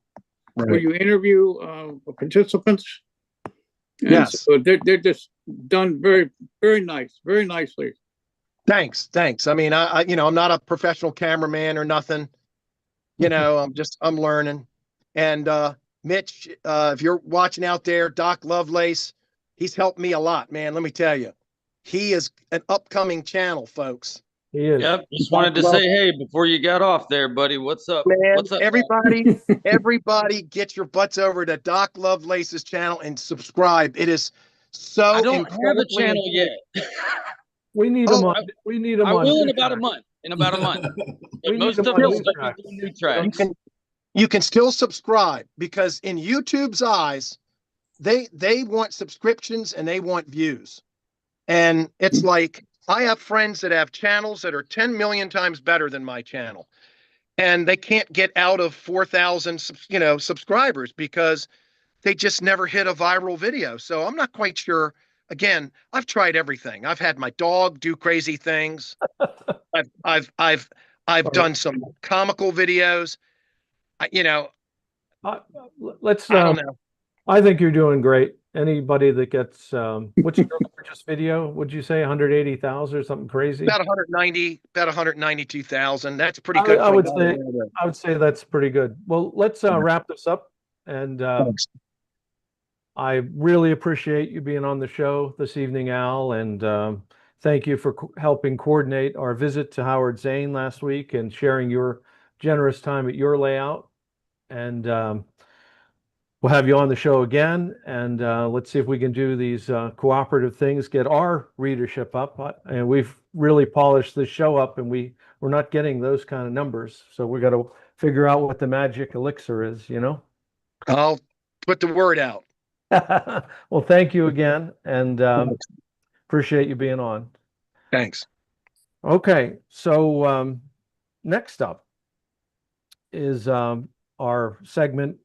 where you interview participants. And yes. So they're just done very, very nice, very nicely. Thanks. I mean, I'm not a professional cameraman or nothing. I'm learning. And Mitch, if you're watching out there, Doc Lovelace, he's helped me a lot, man. Let me tell you, he is an upcoming channel, folks. He is. Yep. Just wanted to say, hey, before you got off there, buddy, what's up? Man, What's up, everybody get your butts over to Doc Lovelace's channel and subscribe. It is so I don't have a channel yet. We need them on. We need them on. I will in about a month. Most of them new tracks. You can still subscribe, because in YouTube's eyes, they want subscriptions and they want views. And it's like, I have friends that have channels that are 10 million times better than my channel. and they can't get out of 4,000, subscribers because they just never hit a viral video. So I'm not quite sure. Again, I've tried everything. I've had my dog do crazy things. I've done some comical videos. Let's. I don't know. I think you're doing great. Anybody that gets what's your largest video? Would you say 180,000 or something crazy? About 192,000. That's pretty good. I would say that's pretty good. Well, let's wrap this up. And I really appreciate you being on the show this evening, Al. And thank you for helping coordinate our visit to Howard Zane last week and sharing your generous time at your layout. And we'll have you on the show again. And let's see if we can do these cooperative things, get our readership up. And we've really polished this show up, and we're not getting those kind of numbers. So we got to figure out what the magic elixir is, I'll put the word out. Well, thank you again, and appreciate you being on. Thanks. Okay, so next up is our segment,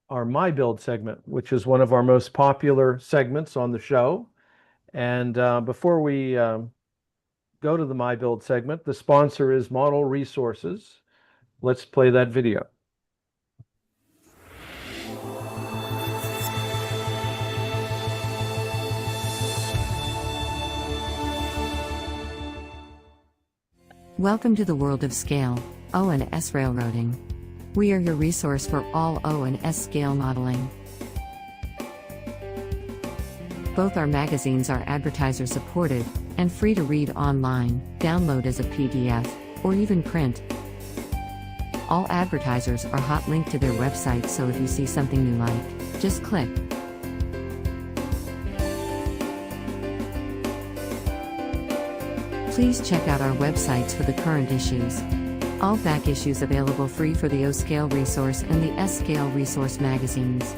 our My Build segment, which is one of our most popular segments on the show. And before we go to the My Build segment, the sponsor is Model Resources. Let's play that video. Welcome to the world of scale, O&S railroading. We are your resource for all O&S scale modeling. Both our magazines are advertiser supported and free to read online, download as a PDF, or even print. All advertisers are hot linked to their website, so if you see something you like, just click. Please check out our websites for the current issues. All back issues available free for the O-Scale Resource and the S-Scale Resource magazines.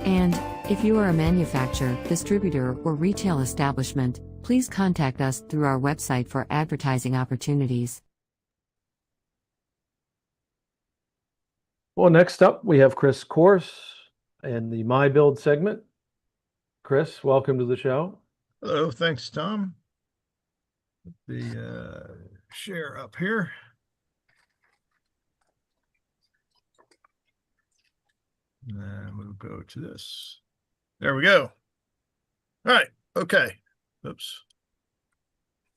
And, if you are a manufacturer, distributor, or retail establishment, please contact us through our website for advertising opportunities. Well, next up, we have Chris Course in the My Build segment. Chris, welcome to the show. Hello, thanks, Tom. The share up here. And we'll go to this. There we go. All right. Okay. Oops.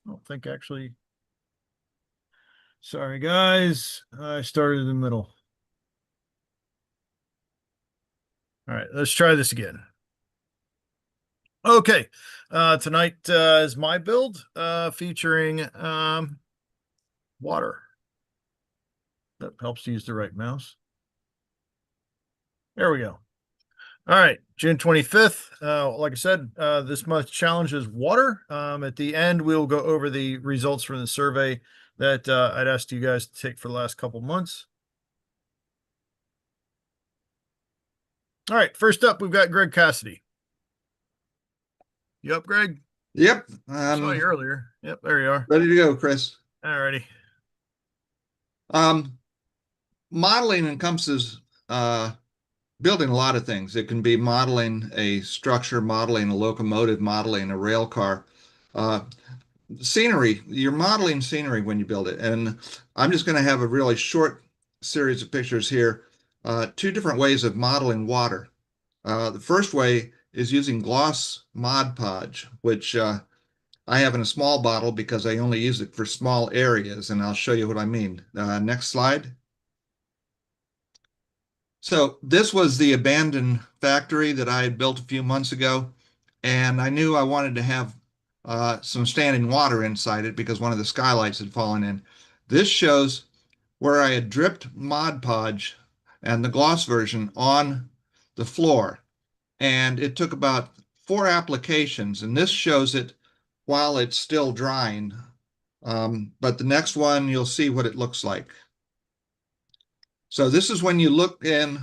I don't think actually. Sorry, guys. I started in the middle. All right. Let's try this again. Okay. Tonight is my build featuring water. That helps to use the right mouse. There we go. All right, June 25th. Like I said, this month's challenge is water. At the end, we'll go over the results from the survey that I'd asked you guys to take for the last couple months. All right, first up, we've got Greg Cassidy. You up, Greg? Yep. Saw you earlier. Yep, there you are. Ready to go, Chris. All righty. Modeling encompasses building a lot of things. It can be modeling a structure, modeling a locomotive, modeling a rail car. Scenery, you're modeling scenery when you build it. And I'm just going to have a really short series of pictures here. Two different ways of modeling water. The first way is using gloss Mod Podge, which I have in a small bottle because I only use it for small areas, and I'll show you what I mean. Next slide. So this was the abandoned factory that I had built a few months ago, and I knew I wanted to have some standing water inside it because one of the skylights had fallen in. This shows where I had dripped Mod Podge and the gloss version on the floor. And it took about 4 applications, and this shows it while it's still drying. But the next one, you'll see what it looks like. So this is when you look in,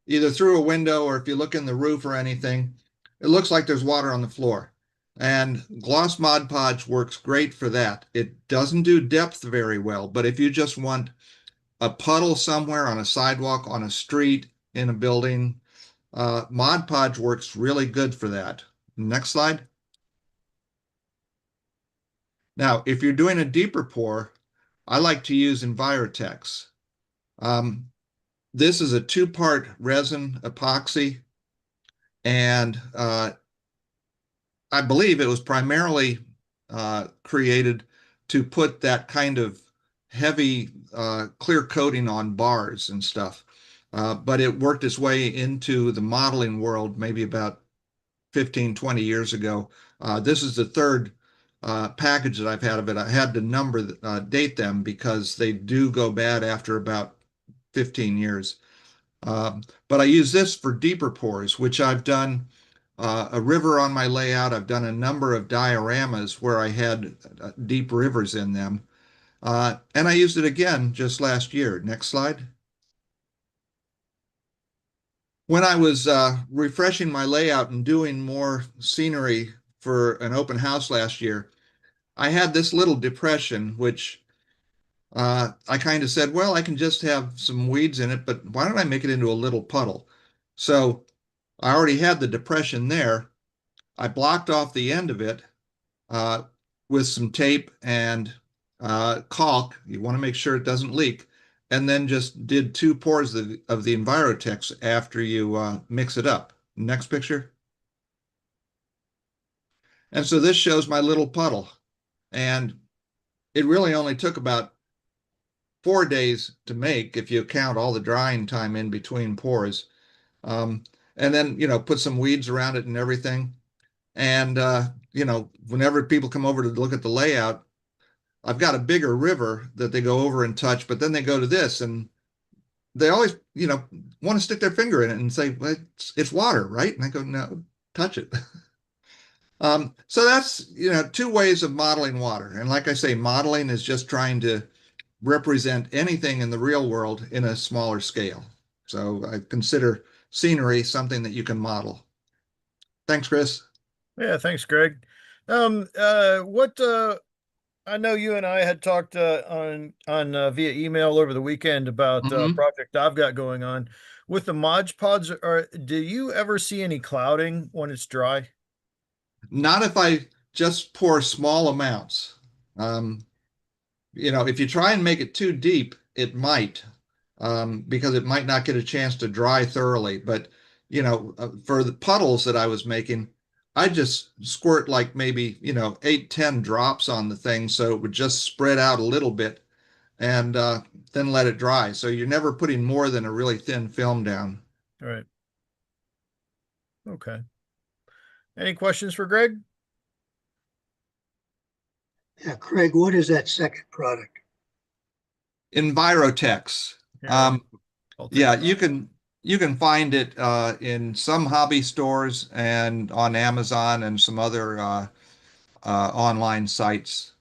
either through a window or if you look in the roof or anything, it looks like there's water on the floor. And gloss Mod Podge works great for that. It doesn't do depth very well, but if you just want a puddle somewhere on a sidewalk, on a street, in a building, Mod Podge works really good for that. Next slide. Now, if you're doing a deeper pour, I like to use Envirotex. This is a two-part resin epoxy, and I believe it was primarily created to put that kind of heavy clear coating on bars and stuff. But it worked its way into the modeling world maybe about 15, 20 years ago. This is the third package that I've had of it. I had to date them because they do go bad after about 15 years. But I use this for deeper pours, which I've done a river on my layout. I've done a number of dioramas where I had deep rivers in them. And I used it again just last year. Next slide. When I was refreshing my layout and doing more scenery for an open house last year, I had this little depression, which I kind of said, well, I can just have some weeds in it, but why don't I make it into a little puddle? So I already had the depression there. I blocked off the end of it with some tape and caulk. You want to make sure it doesn't leak. And then just did 2 pours of the Envirotex after you mix it up. Next picture. And so this shows my little puddle. And it really only took about 4 days to make if you count all the drying time in between pours. And then, put some weeds around it and everything. And, whenever people come over to look at the layout, I've got a bigger river that they go over and touch, but then they go to this and they always, want to stick their finger in it and say, well, it's water, right? And I go, no, touch it. So that's, 2 ways of modeling water. And like I say, modeling is just trying to represent anything in the real world in a smaller scale. So I consider scenery something that you can model. Thanks, Chris. Yeah, thanks, Greg. I know you and I had talked on via email over the weekend about a project I've got going on with the Mod Podge. Do you ever see any clouding when it's dry? Not if I just pour small amounts. If you try and make it too deep, it might, because it might not get a chance to dry thoroughly. But, for the puddles that I was making, I just squirt like maybe, 8, 10 drops on the thing so it would just spread out a little bit and then let it dry. So you're never putting more than a really thin film down. All right. Okay. Any questions for Greg? Yeah, Craig, what is that second product? Envirotex. Yeah, you can find it in some hobby stores and on Amazon and some other online sites.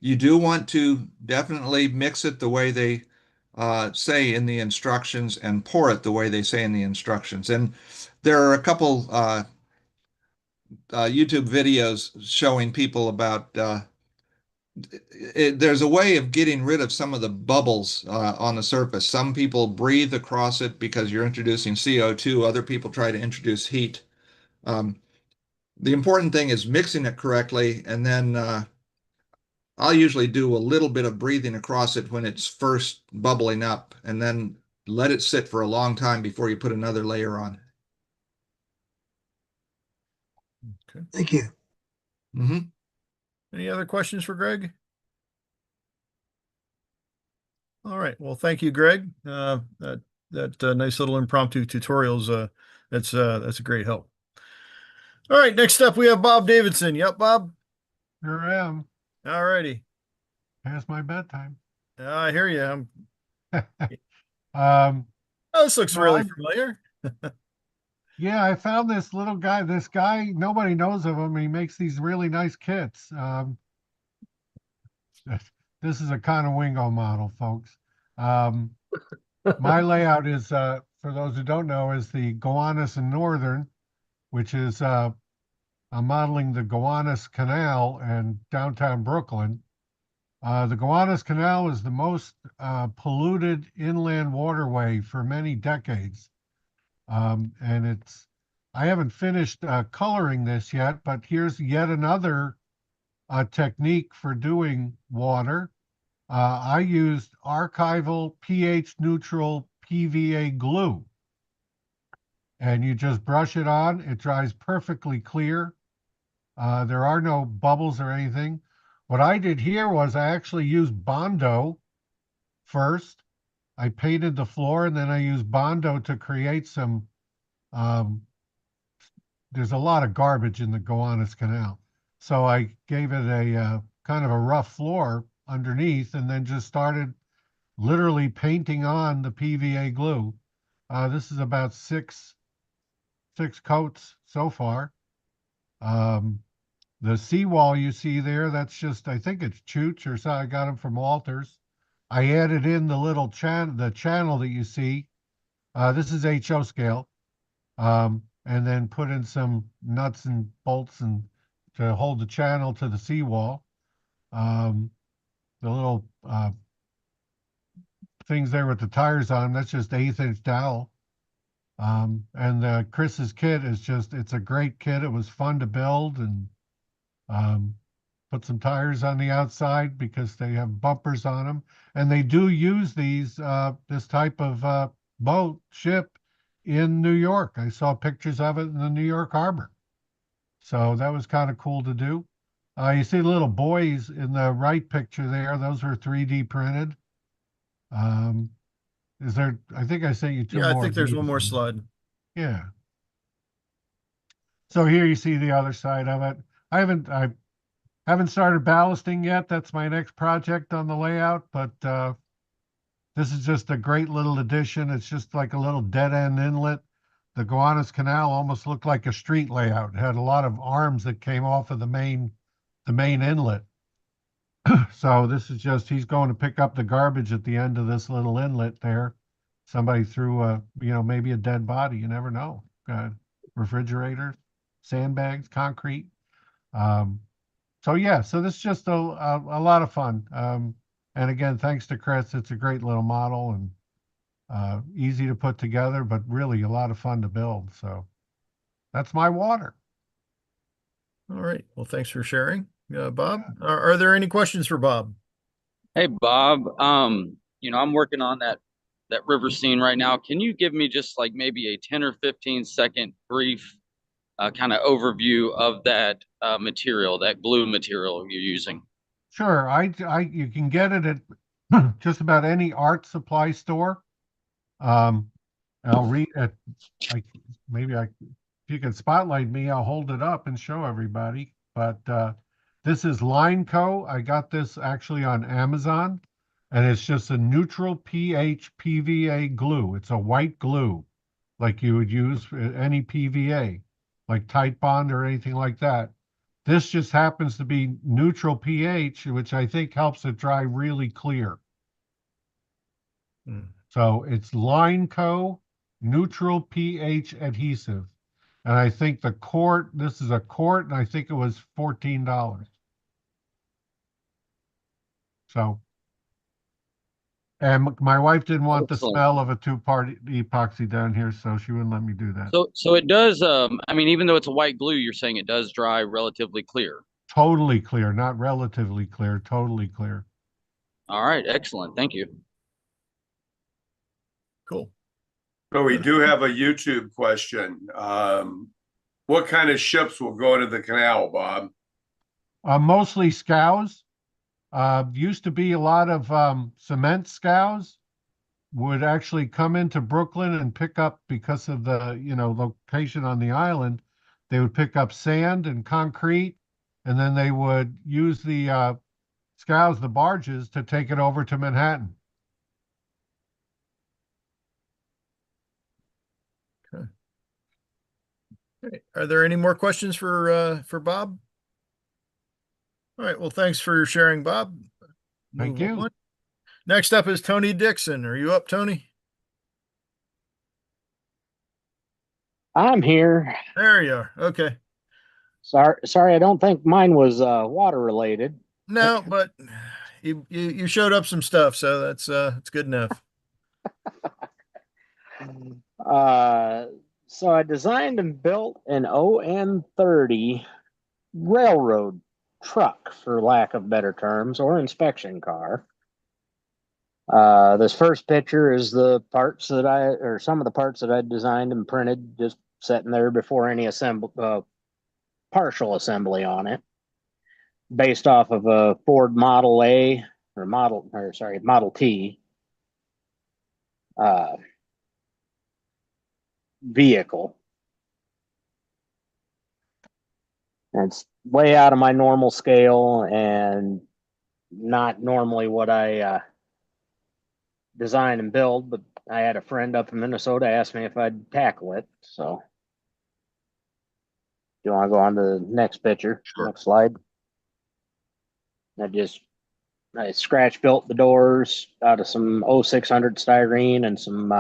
You do want to definitely mix it the way they say in the instructions and pour it the way they say in the instructions. And there are a couple YouTube videos showing people about there's a way of getting rid of some of the bubbles on the surface. Some people breathe across it because you're introducing CO2. Other people try to introduce heat. The important thing is mixing it correctly, and then I'll usually do a little bit of breathing across it when it's first bubbling up, and then let it sit for a long time before you put another layer on. Okay. Thank you. Any other questions for Greg? All right. Well, thank you, Greg. That nice little impromptu tutorials. That's a great help. All right. Next up, we have Bob Davidson. Yep, Bob. Here I am. All righty. Past my bedtime. I hear you. Oh, this looks really familiar. Yeah, I found this little guy. This guy, nobody knows of him. He makes these really nice kits. This is a Conowingo model, folks. My layout is, for those who don't know, is the Gowanus and Northern, which is I'm modeling the Gowanus Canal in downtown Brooklyn. The Gowanus Canal is the most polluted inland waterway for many decades. And I haven't finished coloring this yet, but here's yet another technique for doing water. I used archival pH neutral PVA glue. And you just brush it on, it dries perfectly clear. There are no bubbles or anything. What I did here was I actually used Bondo first. I painted the floor and then I used Bondo to create some, there's a lot of garbage in the Gowanus Canal. So I gave it a kind of a rough floor underneath and then just started literally painting on the PVA glue. This is about six coats so far. The seawall you see there, that's just, I think it's Chooch or so. I got them from Walters. I added in the little channel that you see. This is HO scale. And then put in some nuts and bolts and to hold the channel to the seawall. The little things there with the tires on, that's just 1/8 inch dowel. And Chris's kit is just, it's a great kit. It was fun to build and put some tires on the outside because they have bumpers on them. And they do use these, this type of ship in New York. I saw pictures of it in the New York Harbor. So that was kind of cool to do. You see the little buoys in the right picture there. Those were 3D printed. Is there, I think I sent you two more. Yeah, I think there's one more videos. slide. Yeah. So here you see the other side of it. I haven't started ballasting yet. That's my next project on the layout, but this is just a great little addition. It's just like a little dead end inlet. The Gowanus Canal almost looked like a street layout. It had a lot of arms that came off of the main inlet. So this is just, he's going to pick up the garbage at the end of this little inlet there. Somebody threw maybe a dead body. You never know. Refrigerators, sandbags, concrete. So yeah, so this is just a lot of fun. And again, thanks to Chris, it's a great little model and easy to put together, but really a lot of fun to build. So that's my water. All right. Well, thanks for sharing, Bob. Are there any questions for Bob? Hey, Bob. I'm working on that river scene right now. Can you give me just like maybe a 10 or 15-second brief kind of overview of that material, that glue material you're using? Sure. You can get it at just about any art supply store. I'll read it. If you can spotlight me, I'll hold it up and show everybody. But this is Lineco. I got this actually on Amazon, and it's just a neutral pH PVA glue. It's a white glue, like you would use for any PVA, like Tite Bond or anything like that. This just happens to be neutral pH, which I think helps it dry really clear. So it's Lineco neutral pH adhesive. And I think this is a quart, and I think it was $14. So, and my wife didn't want the smell of a two-part epoxy down here, so she wouldn't let me do that. So it does, even though it's a white glue, you're saying it does dry relatively clear. Totally clear, not relatively clear, totally clear. All right, excellent. Thank you. Cool. So we do have a YouTube question. What kind of ships will go to the canal, Bob? Mostly scows. Used to be a lot of cement scows would actually come into Brooklyn and pick up, because of the location on the island, they would pick up sand and concrete, and then they would use the scows, the barges, to take it over to Manhattan. Okay. Are there any more questions for Bob? All right. Well, thanks for sharing, Bob. Thank you. On. Next up is Tony Dixon. Are you up, Tony? I'm here. There you are. Okay. Sorry, I don't think mine was water related. No, but you showed up some stuff, so that's good enough. So I designed and built an ON30 railroad truck, for lack of better terms, or inspection car. This first picture is the parts that some of the parts that I designed and printed, just sitting there before any partial assembly on it, based off of a Ford Model Model T vehicle. And it's way out of my normal scale and not normally what I design and build, but I had a friend up in Minnesota ask me if I'd tackle it. So, do you want to go on to the next picture? Sure. Next slide. I scratch built the doors out of some 0600 styrene and some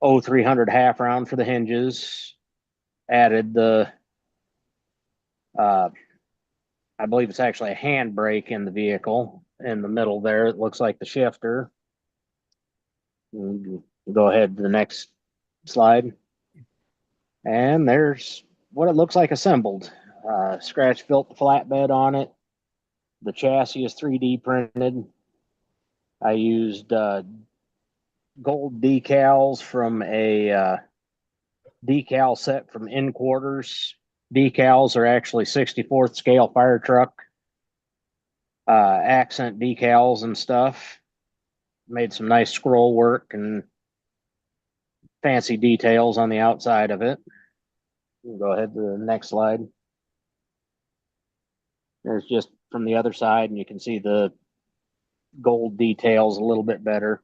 0300 half round for the hinges. Added the, I believe it's actually a handbrake in the vehicle in the middle there. It looks like the shifter. Go ahead to the next slide. And there's what it looks like assembled. Scratch built the flatbed on it. The chassis is 3D printed. I used gold decals from a decal set from In Quarters. Decals are actually 64th scale fire truck accent decals and stuff. Made some nice scroll work and fancy details on the outside of it. We'll go ahead to the next slide. There's just from the other side, and you can see the gold details a little bit better.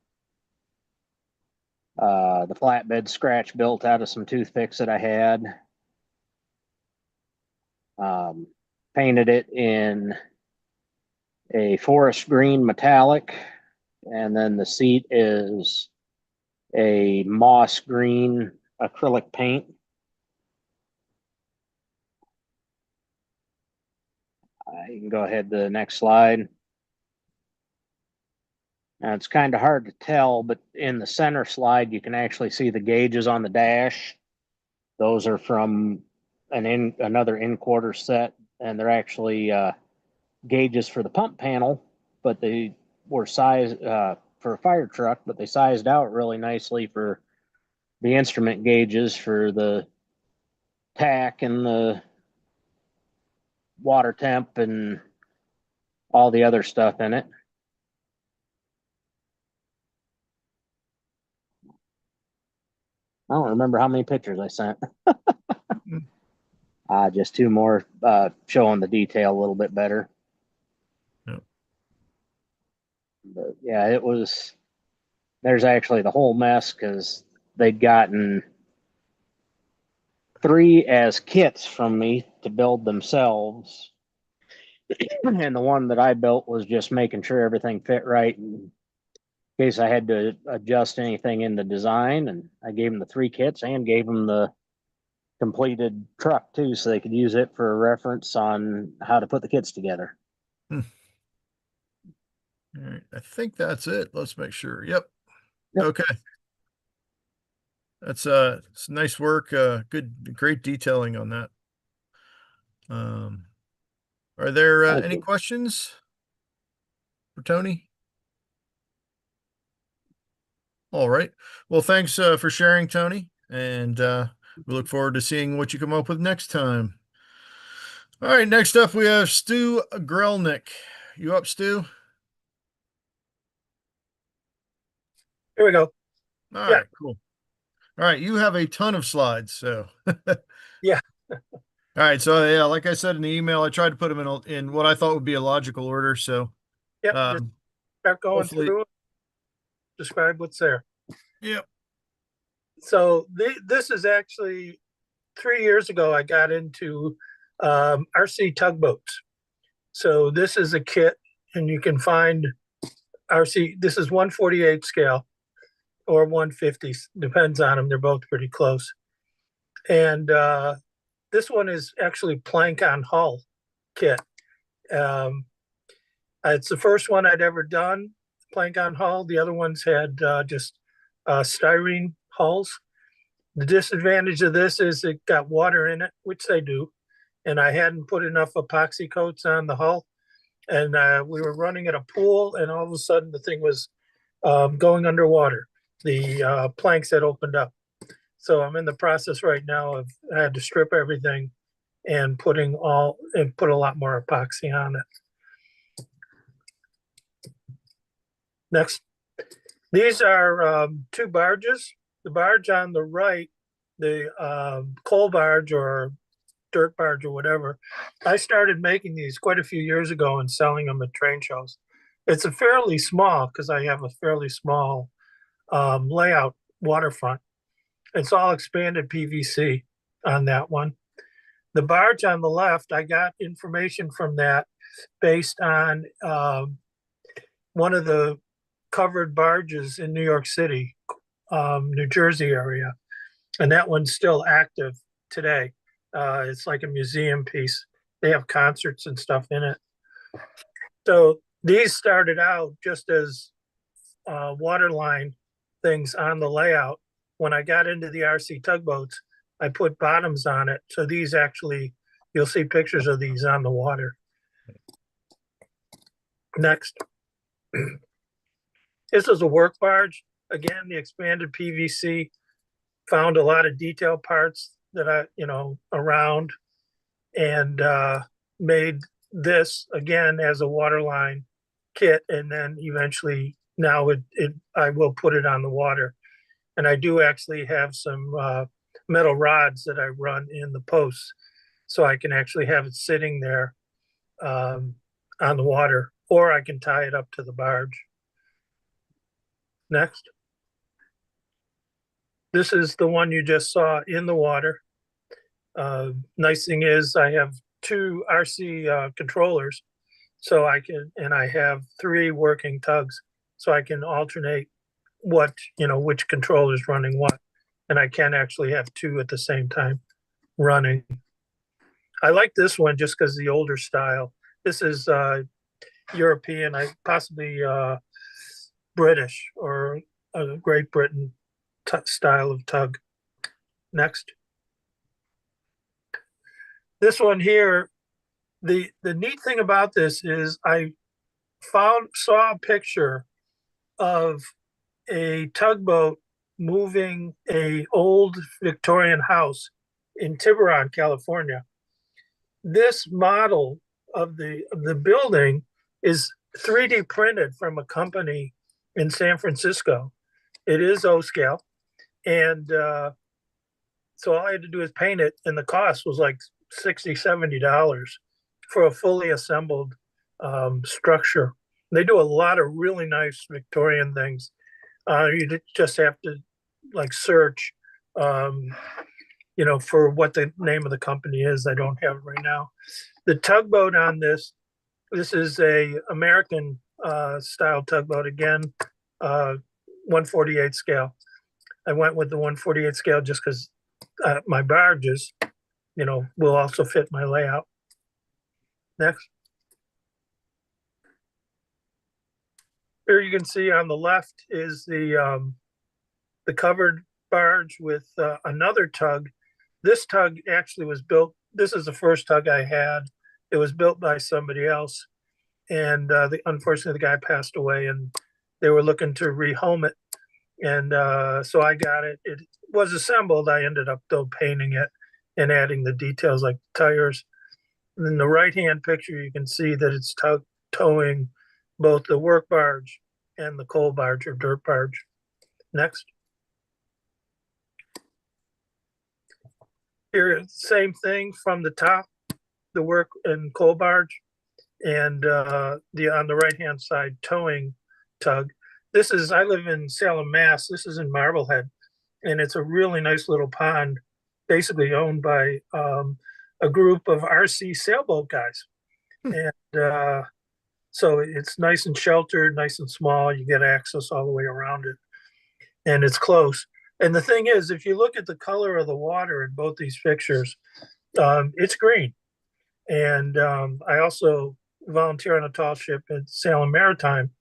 The flatbed scratch built out of some toothpicks that I had. Painted it in a forest green metallic, and then the seat is a moss green acrylic paint. You can go ahead to the next slide. Now it's kind of hard to tell, but in the center slide, you can actually see the gauges on the dash. Those are from another In Quarter set, and they're actually gauges for the pump panel, but they were sized for a fire truck, but they sized out really nicely for the instrument gauges for the tack and the water temp and all the other stuff in it. I don't remember how many pictures I sent. Just two more showing the detail a little bit better. Yep. But yeah, there's actually the whole mess because they'd gotten 3 as kits from me to build themselves. And the one that I built was just making sure everything fit right in case I had to adjust anything in the design. And I gave them the 3 kits and gave them the completed truck too, so they could use it for a reference on how to put the kits together. All right, I think that's it. Let's make sure. Yep. Okay. That's it's nice work. Great detailing on that. Are there any questions for Tony? All right. Well, thanks for sharing, Tony, and we look forward to seeing what you come up with next time. All right, next up we have Stu Grelnick. You up, Stu? Here we go. All right, cool. All right, you have a ton of slides, so. Yeah. All right, so yeah, like I said in the email, I tried to put them in what I thought would be a logical order. So, yep, just start going through it. Describe what's there. Yep. So this is actually 3 years ago. I got into RC tugboats. So this is a kit, and you can find RC. This is 1/48 scale or 1/50, depends on them. They're both pretty close. And this one is actually plank on hull kit. It's the first one I'd ever done, plank on hull. The other ones had just styrene hulls. The disadvantage of this is it got water in it, which they do. And I hadn't put enough epoxy coats on the hull. And we were running at a pool, and all of a sudden the thing was going underwater. The planks had opened up. So I'm in the process right now of I had to strip everything and put a lot more epoxy on it. Next, these are two barges. The barge on the right, the coal barge or dirt barge or whatever, I started making these quite a few years ago and selling them at train shows. It's a fairly small, because I have a fairly small layout waterfront. It's all expanded PVC on that one. The barge on the left, I got information from that based on one of the covered barges in New York City, New Jersey area. And that one's still active today. It's like a museum piece. They have concerts and stuff in it. So these started out just as waterline things on the layout. When I got into the RC tugboats, I put bottoms on it. So these actually, you'll see pictures of these on the water. Next. This is a work barge. Again, the expanded PVC, found a lot of detail parts that I, around, and made this again as a waterline kit. And then eventually now I will put it on the water. And I do actually have some metal rods that I run in the posts, so I can actually have it sitting there on the water, or I can tie it up to the barge. Next. This is the one you just saw in the water. Nice thing is I have two RC controllers, so I have 3 working tugs, so I can alternate which controller is running what. And I can actually have 2 at the same time running. I like this one just because the older style. This is European, possibly British or Great Britain style of tug. Next. This one here, the neat thing about this is I saw a picture of a tugboat moving a old Victorian house in Tiburon, California. This model of the building is 3D printed from a company in San Francisco. It is O-scale. And so all I had to do is paint it, and the cost was like $60, $70 for a fully assembled structure. They do a lot of really nice Victorian things. You just have to search, for what the name of the company is. I don't have it right now. The tugboat on this is a American style tugboat again, 1/48 scale. I went with the 1/48 scale just because my barges, will also fit my layout. Next. Here you can see on the left is the covered barge with another tug. This tug actually was built. This is the first tug I had. It was built by somebody else, and unfortunately the guy passed away, and they were looking to rehome it, and so I got it. It was assembled. I ended up though painting it and adding the details like tires. In the right-hand picture, you can see that it's towing both the work barge and the coal barge or dirt barge. Next. Here, same thing from the top, the work and coal barge, and on the right-hand side, towing tug. I live in Salem, Mass. This is in Marblehead, and it's a really nice little pond, basically owned by a group of RC sailboat guys. And so it's nice and sheltered, nice and small. You get access all the way around it, and it's close. And the thing is, if you look at the color of the water in both these pictures, it's green. And I also volunteer on a tall ship at Salem Maritime.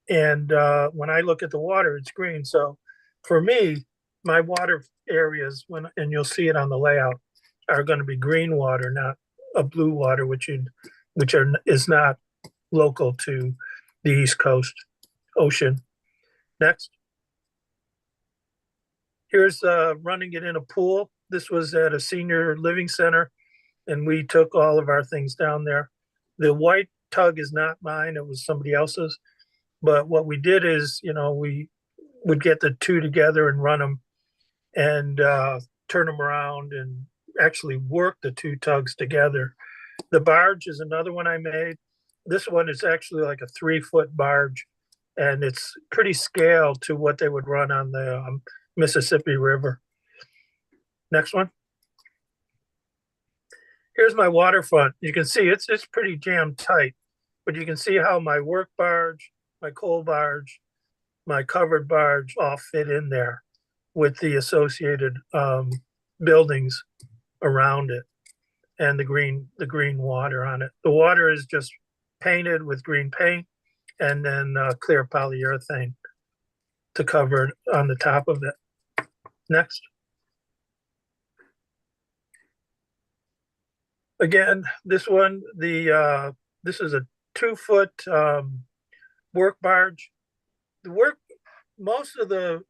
And when I look at the water, it's green. So for me, my water areas, and you'll see it on the layout, are going to be green water, not a blue water, which is not local to the East Coast ocean. Next. Here's running it in a pool. This was at a senior living center, and we took all of our things down there. The white tug is not mine. It was somebody else's. But what we did is, we would get the two together and run them and turn them around and actually work the two tugs together. The barge is another one I made. This one is actually like a 3-foot barge, and it's pretty scale to what they would run on the Mississippi River. Next one. Here's my waterfront. You can see it's pretty jam tight, but you can see how my work barge, my coal barge, my covered barge all fit in there with the associated buildings around it and the green water on it. The water is just painted with green paint and then clear polyurethane to cover it on the top of it. Next. Again, this one, this is a 2-foot work barge. Most of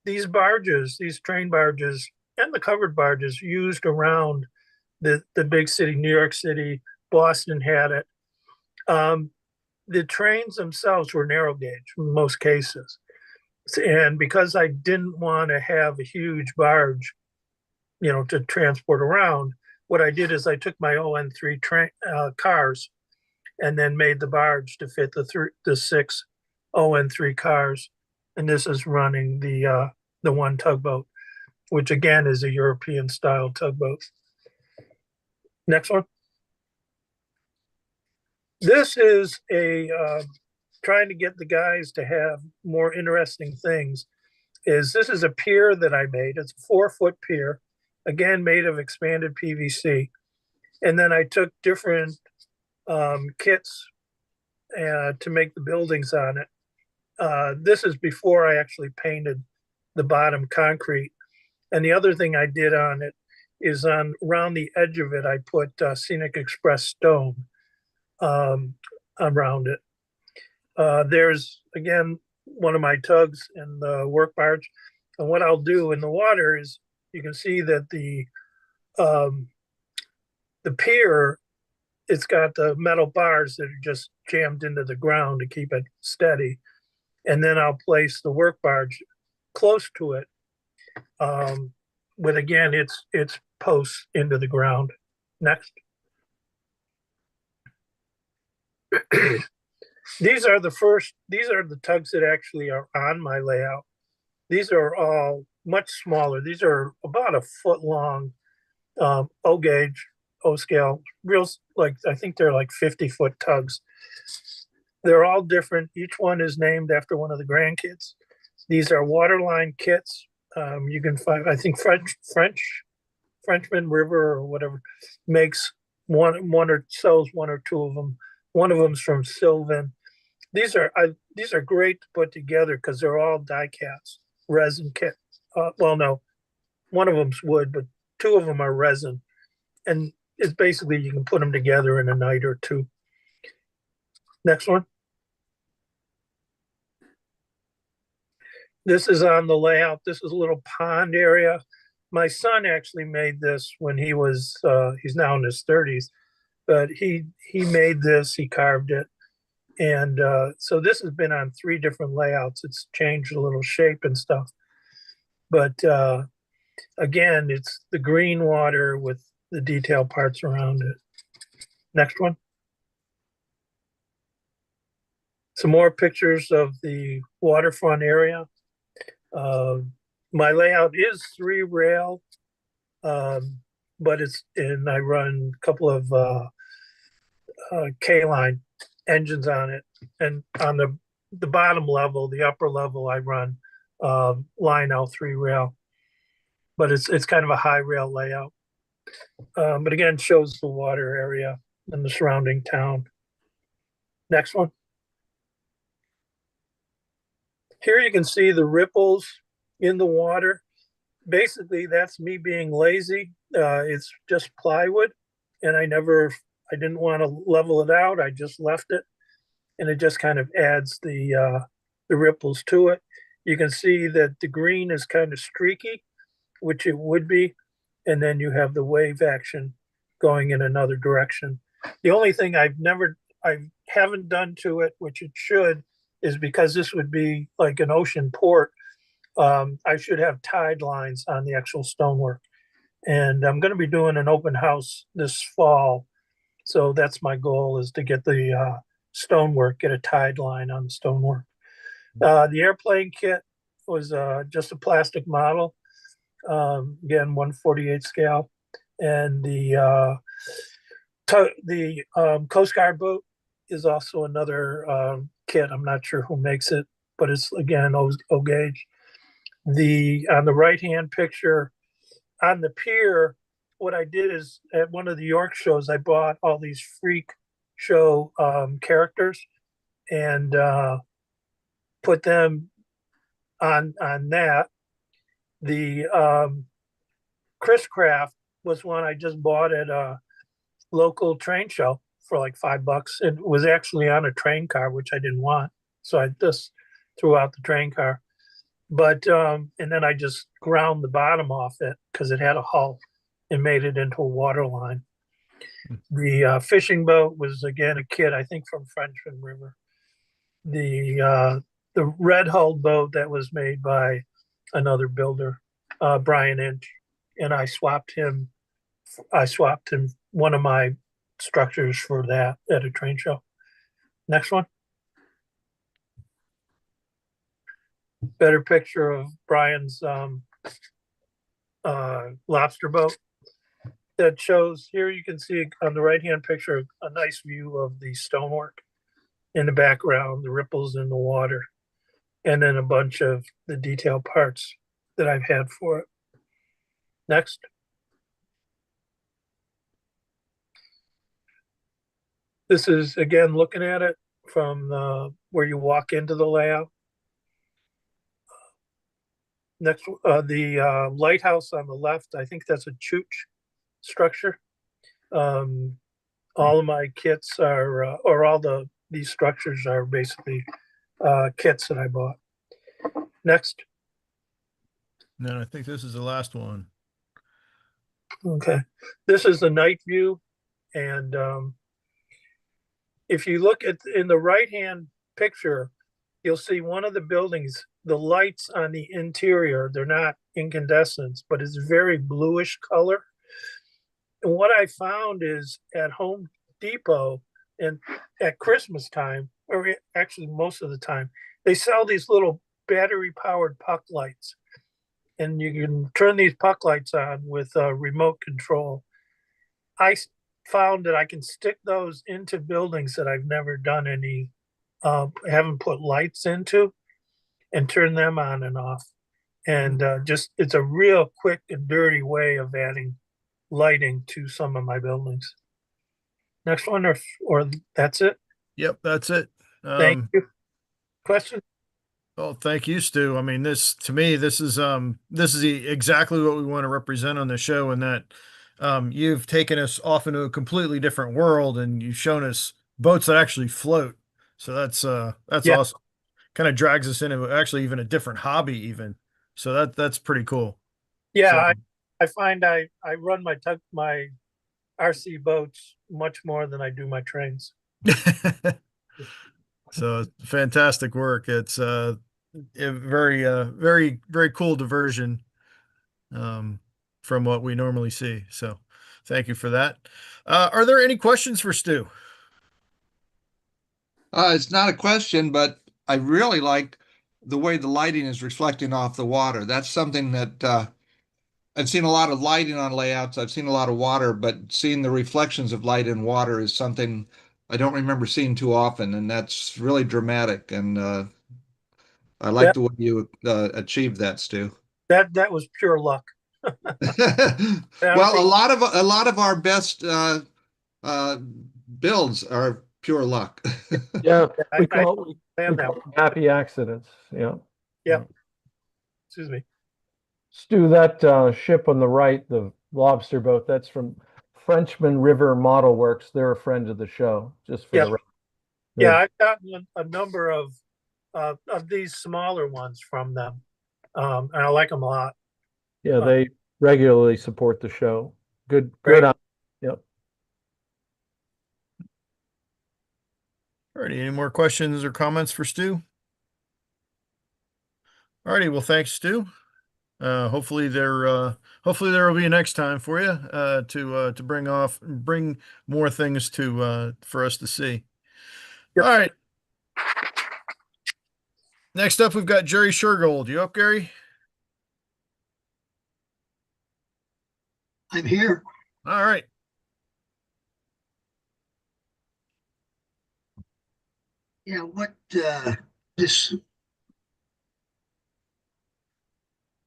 these barges, these train barges and the covered barges used around the big city, New York City, Boston had it. The trains themselves were narrow gauge in most cases. And because I didn't want to have a huge barge, to transport around, what I did is I took my ON3 cars and then made the barge to fit the 6 ON3 cars. And this is running the one tugboat, which again is a European style tugboat. Next one. This is trying to get the guys to have more interesting things. This is a pier that I made. It's a 4-foot pier, again made of expanded PVC. And then I took different kits to make the buildings on it. This is before I actually painted the bottom concrete. And the other thing I did on it is around the edge of it, I put Scenic Express stone around it. There's, again, one of my tugs in the work barge. And what I'll do in the water is you can see that the pier, it's got the metal bars that are just jammed into the ground to keep it steady. And then I'll place the work barge close to it. But again, it's posts into the ground. Next. These are the tugs that actually are on my layout. These are all much smaller. These are about a foot long, O gauge, O scale, I think they're like 50-foot tugs. They're all different. Each one is named after one of the grandkids. These are waterline kits. You can find, I think Frenchman River or whatever makes one or sells one or two of them. One of them's from Sylvan. These are great to put together because they're all die cast resin kit. Well, no, one of them's wood, but 2 of them are resin, and it's basically you can put them together in a night or 2. Next one. This is on the layout. This is a little pond area. My son actually made this when he was, he's now in his 30s, but he made this, he carved it. And so this has been on 3 different layouts. It's changed a little shape and stuff. But again, it's the green water with the detail parts around it. Next one. Some more pictures of the waterfront area. My layout is 3 rail, but I run a couple of K-line engines on it. And on the bottom level, the upper level, I run Lionel 3 rail, but it's kind of a high rail layout. But again, shows the water area. and the surrounding town. Next one. Here you can see the ripples in the water. Basically, that's me being lazy. It's just plywood, and I didn't want to level it out. I just left it, and it just kind of adds the ripples to it. You can see that the green is kind of streaky, which it would be, and then you have the wave action going in another direction. The only thing I haven't done to it, which it should, is because this would be like an ocean port. I should have tide lines on the actual stonework, and I'm going to be doing an open house this fall. So that's my goal, is to get the stonework, get a tide line on the stonework. The airplane kit was just a plastic model, again 1/48 scale, and the Coast Guard boat is also another kit. I'm not sure who makes it, but it's again O gauge. On the right hand picture on the pier, what I did is at one of the York shows, I bought all these freak show characters and put them on that. The Chris Craft was one I just bought at a local train show for like $5. It was actually on a train car, which I didn't want, so I just threw out the train car. But and then I just ground the bottom off it because it had a hull and made it into a water line. The fishing boat was again a kit, I think, from Frenchman River. The red hulled boat that was made by another builder, Brian Inch, and I swapped him one of my structures for that at a train show. Next one. Better picture of Brian's lobster boat that shows, here you can see on the right hand picture a nice view of the stonework in the background, the ripples in the water, and then a bunch of the detailed parts that I've had for it. Next. This is again looking at it from where you walk into the layout. Next, the lighthouse on the left, I think that's a chooch structure. All of my kits are, or all these structures are basically kits that I bought. Next. No, I think this is the last one. Okay. This is the night view. And if you look in the right-hand picture, you'll see one of the buildings, the lights on the interior, they're not incandescents, but it's very bluish color. And what I found is at Home Depot and at Christmas time, or actually most of the time, they sell these little battery powered puck lights. And you can turn these puck lights on with a remote control. I found that I can stick those into buildings that I've never done any, haven't put lights into, and turn them on and off. And just, it's a real quick and dirty way of adding lighting to some of my buildings. Next one, or that's it? Yep, that's it. Thank you. Question? Well, thank you, Stu. I mean, this to me, this is exactly what we want to represent on the show, and that you've taken us off into a completely different world, and you've shown us boats that actually float. So that's Yeah. awesome. Kind of drags us into actually even a different hobby, even. So that's pretty cool. Yeah, So, I find I run my RC boats much more than I do my trains. so fantastic work. It's a very very cool diversion from what we normally see. So thank you for that. Are there any questions for Stu? It's not a question, but I really like the way the lighting is reflecting off the water. That's something that I've seen a lot of lighting on layouts. I've seen a lot of water, but seeing the reflections of light in water is something I don't remember seeing too often, and that's really dramatic. And I like the way you achieved that, Stu. That was pure luck. Well, a lot of our best builds are pure luck. Yeah, I- we I call it understand that. happy accidents. Yeah. Yeah. Excuse me. Stu, that ship on the right, the lobster boat, that's from Frenchman River Model Works. They're a friend of the show, just for Yeah. the record. Yeah, I've gotten a number of these smaller ones from them, and I like them a lot. Yeah, they regularly support the show. Good, Right. good. Yep. Alrighty, any more questions or comments for Stu? Alrighty, well, thanks, Stu. Hopefully there will be a next time for you to bring more things to for us to see. Yep. All right. Next up, we've got Jerry Shergold. You up, Gary? I'm here. All right. Yeah, this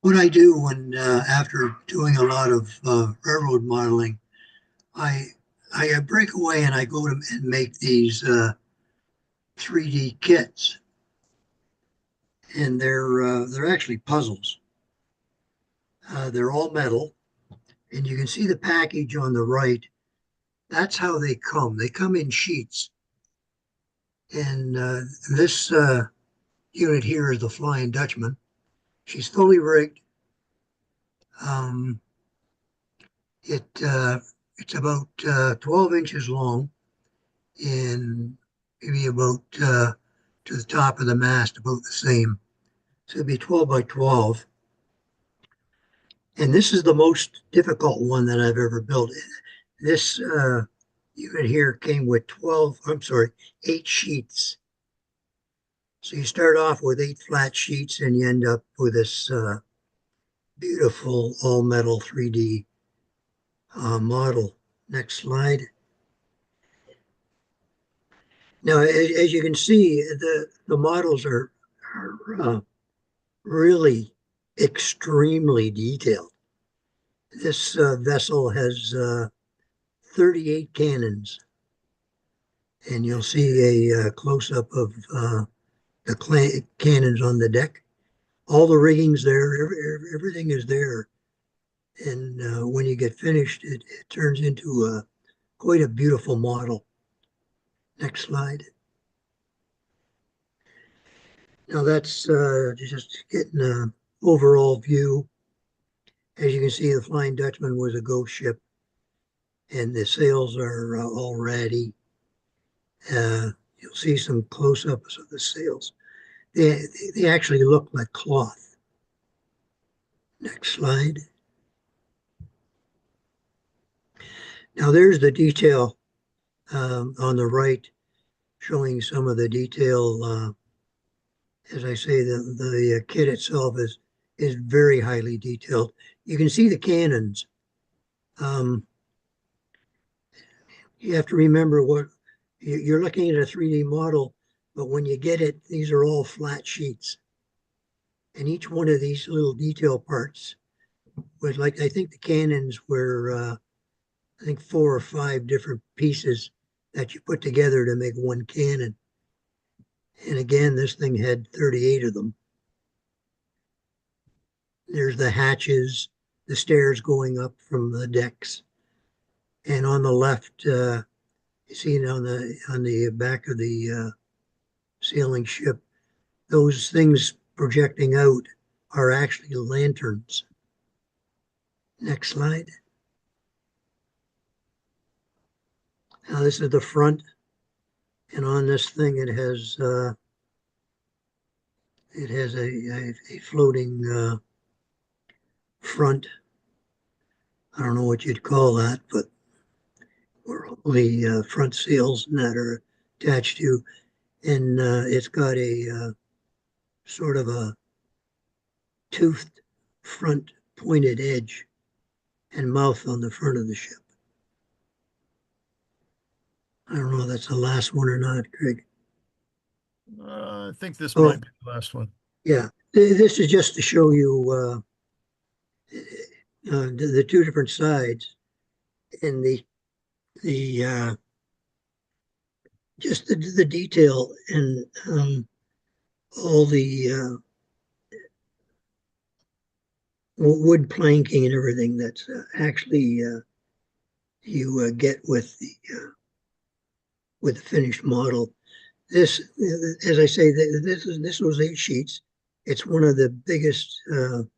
what I do when after doing a lot of railroad modeling, I break away and I go to and make these 3D kits, and they're actually puzzles. They're all metal, and you can see the package on the right. That's how they come. They come in sheets, and this unit here is the Flying Dutchman. She's fully rigged. It's about 12 inches long and maybe about to the top of the mast, about the same. So it'd be 12 by 12. And this is the most difficult one that I've ever built. This unit here came with 8 sheets. So you start off with 8 flat sheets and you end up with this beautiful all metal 3D model. Next slide. Now, as you can see, the models are really extremely detailed. This vessel has 38 cannons, and you'll see a close-up of the cannons on the deck. All the rigging's there, everything is there. And when you get finished, it turns into quite a beautiful model. Next slide. Now that's just getting an overall view. As you can see, the Flying Dutchman was a ghost ship, and the sails are all ratty. You'll see some close-ups of the sails. They actually look like cloth. Next slide. Now there's the detail on the right, showing some of the detail. As I say, the kit itself is very highly detailed. You can see the cannons. You have to remember what you're looking at a 3D model, but when you get it, these are all flat sheets. And each one of these little detail parts was like, I think the cannons were, I think 4 or 5 different pieces that you put together to make one cannon. And again, this thing had 38 of them. There's the hatches, the stairs going up from the decks. And on the left, you see it on the back of the sailing ship, those things projecting out are actually lanterns. Next slide. Now this is the front, and on this thing it has a floating front. I don't know what you'd call that, but we're only front sails that are attached to, and it's got a sort of a toothed front pointed edge and mouth on the front of the ship. I don't know if that's the last one or not, Craig. I think this might be the last one. Yeah, this is just to show you the 2 different sides. And the just the detail and all the wood planking and everything that's actually you get with the finished model. This, as I say, this was 8 sheets. It's one of the biggest that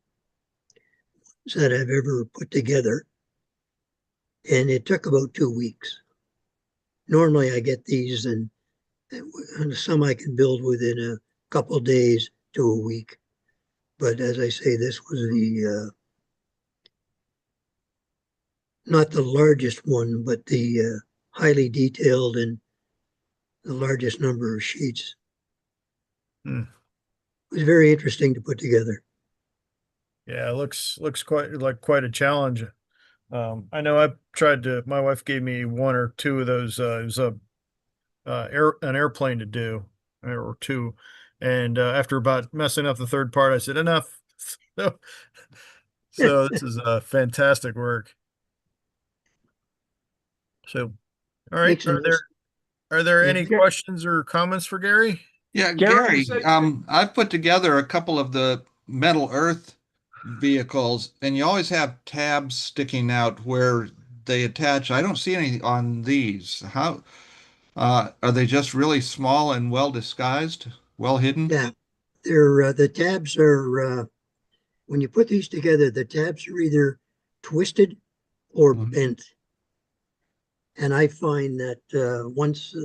I've ever put together, and it took about 2 weeks. Normally, I get these, and some I can build within a couple of days to a week. But as I say, this was the not the largest one, but the highly detailed and the largest number of sheets. Hmm. It was very interesting to put together. Yeah, it looks quite a challenge. I know I tried to. My wife gave me one or two of those. It was an airplane to do, or two, and after about messing up the third part, I said enough. So this is fantastic work. So, all right, Makes a nice, are there yeah. any questions or comments for Gary? Yeah, Gary, Gary, I've put together a couple of the metal earth vehicles, and you always have tabs sticking out where they attach. I don't see any on these. How are they just really small and well disguised, well hidden? Yeah, they're the tabs are when you put these together, the tabs are either twisted or Mhm. bent. And I find that once,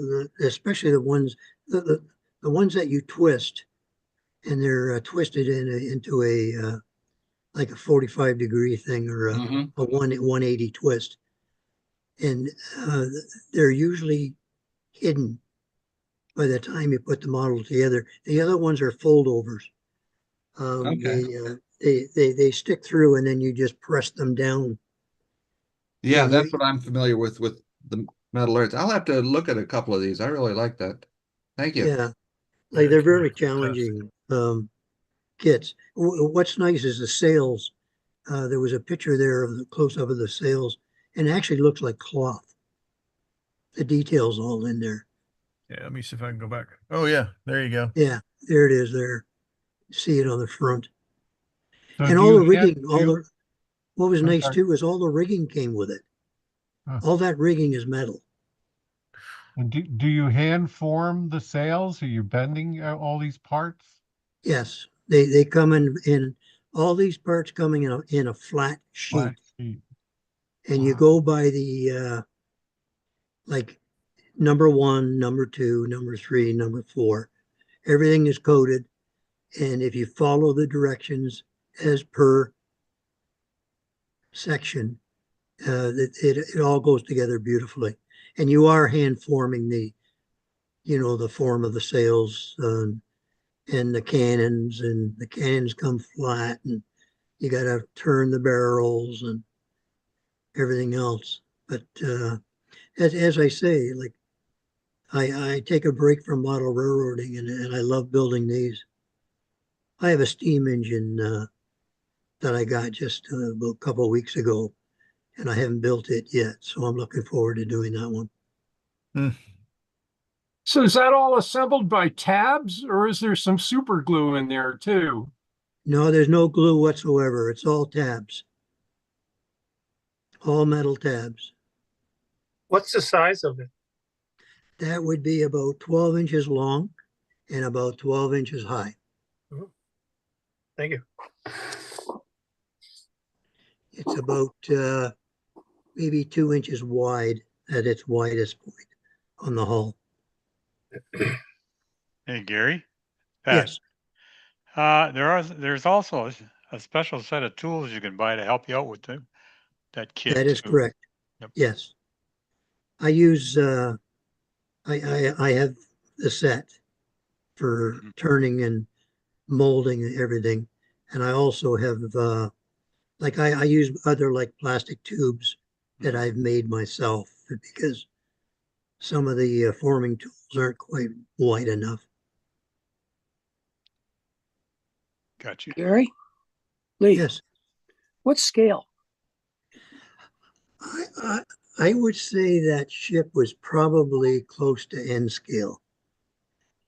especially the ones that you twist, and they're twisted into a like a 45-degree thing or Mhm. a 180 twist, and they're usually hidden by the time you put the model together. The other ones are foldovers. Okay. They stick through, and then you just press them down. Yeah, And that's what I'm familiar with the metal earth. I'll have to look at a couple of these. I really like that. Thank you. yeah, like Yeah, they're it's very fantastic. challenging kits. What's nice is the sails. There was a picture there of the close up of the sails, and it actually looks like cloth. The details all in there. Yeah, let me see if I can go back. Oh yeah, there you go. Yeah, there it is. There, see it on the front, So and do all you the hand rigging. do? What was I'm nice sorry. too is all the rigging came with it. Huh. All that rigging is metal. And do you hand form the sails? Are you bending all these parts? Yes, they come in all these parts coming in a flat Flat sheet, sheet. and you Wow. go by the like number one, number two, number three, number four. Everything is coded, and if you follow the directions as per section, it all goes together beautifully. And you are hand forming the form of the sails and the cannons, and the cannons come flat, and you got to turn the barrels and everything else. But as I say, like I take a break from model railroading, and I love building these. I have a steam engine that I got just about a couple of weeks ago, and I haven't built it yet. So I'm looking forward to doing that one. Hmm. so is that all assembled by tabs, or is there some super glue in there too? No, there's no glue whatsoever. It's all tabs, all metal tabs. What's the size of it? That would be about 12 inches long and about 12 inches high. Thank you. It's about maybe 2 inches wide at its widest point on the hull. Hey, Gary. Pat, Yes, there's also a special set of tools you can buy to help you out with that kit that is too. correct. Yep. Yes, I use I have the set for Mhm. turning and molding and everything, and I also have like I use other like plastic tubes that Mhm. I've made myself because some of the forming tools aren't quite wide enough. Got you. Gary, Lee, Yes, what scale? I, I I would say that ship was probably close to N scale,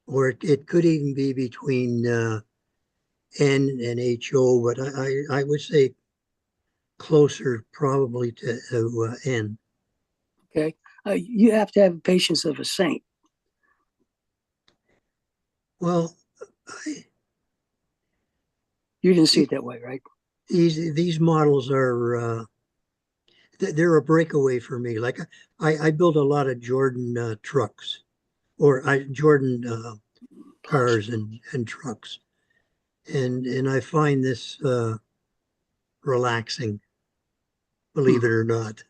or it could even be between N and HO, but I would say closer probably to N. Okay. You have to have the patience of a saint. Well, you didn't see it that way, right? These models are they're a breakaway for me. Like I build a lot of Jordan trucks, or Jordan cars and trucks, and I find this relaxing, believe it or not.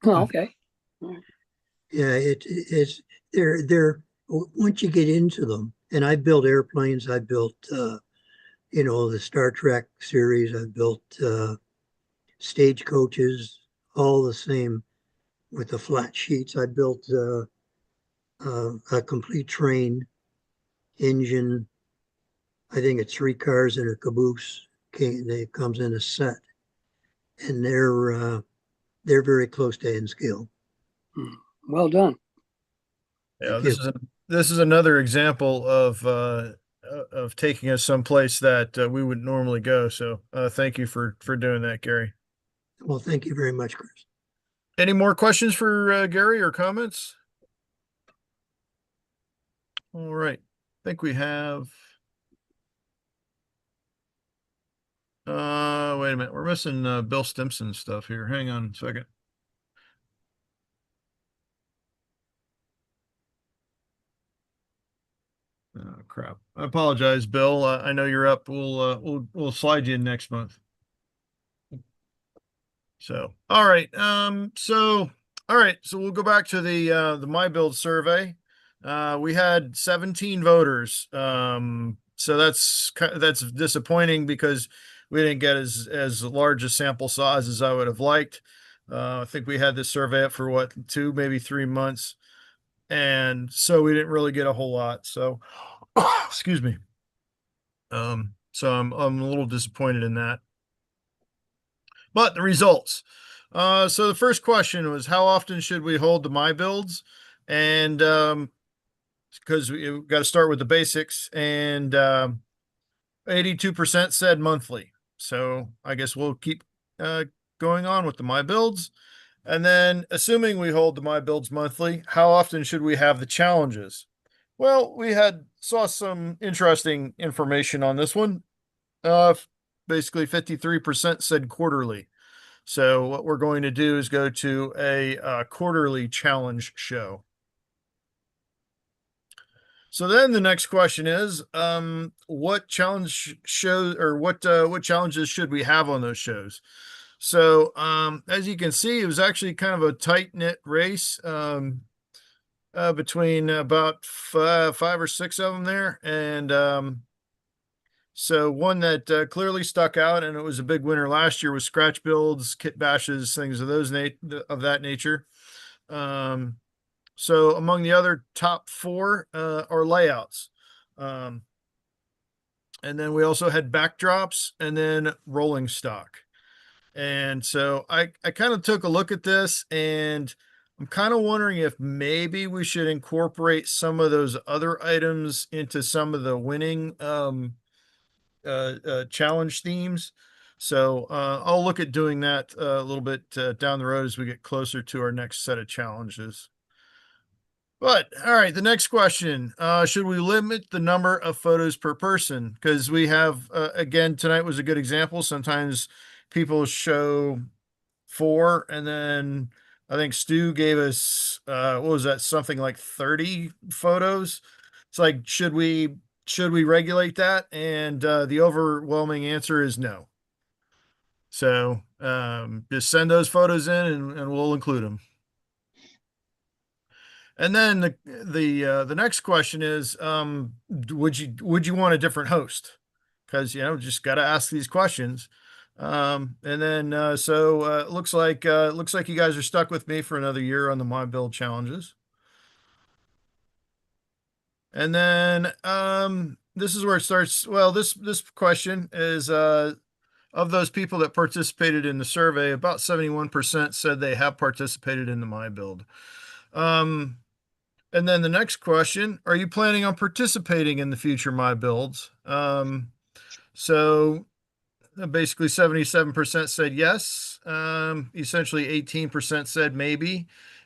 Oh, okay. Yeah, it's they're once you get into them, and I built airplanes. I built the Star Trek series. I built stagecoaches, all the same with the flat sheets. I built a complete train engine. I think it's 3 cars and a caboose. It comes in a set, and they're very close to N scale. Well done. Yeah, this is another example of taking us someplace that we wouldn't normally go. So thank you for doing that, Gary. Well, thank you very much, Chris. Any more questions for Gary or comments? All right. I think we have. Wait a minute. We're missing Bill Stimson stuff here. Hang on a second. Oh crap! I apologize, Bill. I know you're up. We'll slide you in next month. So all right. So we'll go back to the My Build survey. We had 17 voters. So that's disappointing because we didn't get as large a sample size as I would have liked. I think we had this survey up for 2, maybe 3 months. And so we didn't really get a whole lot. So, excuse me. So I'm a little disappointed in that. But the results. So the first question was, how often should we hold the My Builds? And because we've got to start with the basics, and 82% said monthly. So I guess we'll keep going on with the My Builds. And then, assuming we hold the My Builds monthly, how often should we have the challenges? Well, we saw some interesting information on this one. Basically, 53% said quarterly. So what we're going to do is go to a quarterly challenge show. So then the next question is, what challenge shows, or what challenges should we have on those shows? So as you can see, it was actually kind of a tight-knit race between about 5 or 6 of them there. And so one that clearly stuck out, and it was a big winner last year, was scratch builds, kit bashes, things of that nature. So among the other top 4 are layouts. And then we also had backdrops and then rolling stock. And so I kind of took a look at this, and I'm kind of wondering if maybe we should incorporate some of those other items into some of the winning challenge themes. So I'll look at doing that a little bit down the road as we get closer to our next set of challenges. But all right, the next question, should we limit the number of photos per person? Because we have, again, tonight was a good example. Sometimes people show 4, and then I think Stu gave us, what was that? Something like 30 photos. It's like, should we regulate that? And the overwhelming answer is no. So just send those photos in and we'll include them. And then the next question is, would you want a different host? Because just got to ask these questions. And then so it looks like you guys are stuck with me for another year on the My Build challenges. And then this is where it starts. Well, this question is of those people that participated in the survey, about 71% said they have participated in the My Build. And then the next question, are you planning on participating in the future My Builds? So basically 77% said yes. Essentially 18% said maybe.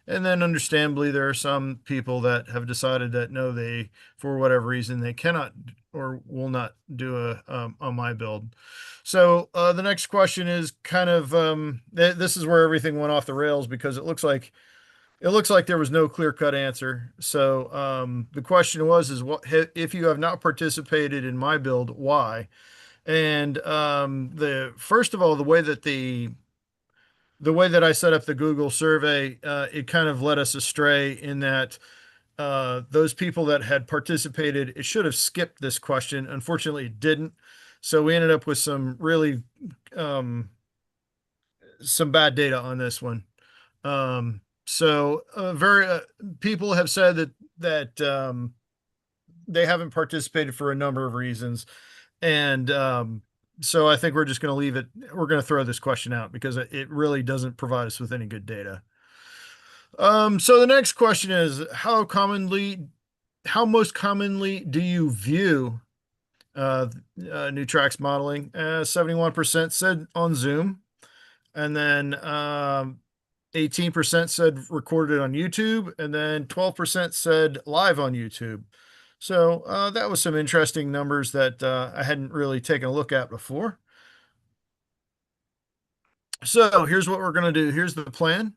And then understandably, there are some people that have decided that no, they, for whatever reason, they cannot or will not do a My Build. So the next question is kind of, this is where everything went off the rails because it looks like there was no clear-cut answer. So the question is what if you have not participated in My Build, why? And the first of all, the way that I set up the Google survey, it kind of led us astray in that those people that had participated, it should have skipped this question. Unfortunately, it didn't. So we ended up with some really some bad data on this one. People have said that they haven't participated for a number of reasons. And so I think we're just going to leave it. We're going to throw this question out because it really doesn't provide us with any good data. So the next question is how most commonly do you view new tracks modeling? 71% said on Zoom, and then 18% said recorded on YouTube, and then 12% said live on YouTube. So that was some interesting numbers that I hadn't really taken a look at before. So here's what we're going to do. Here's the plan.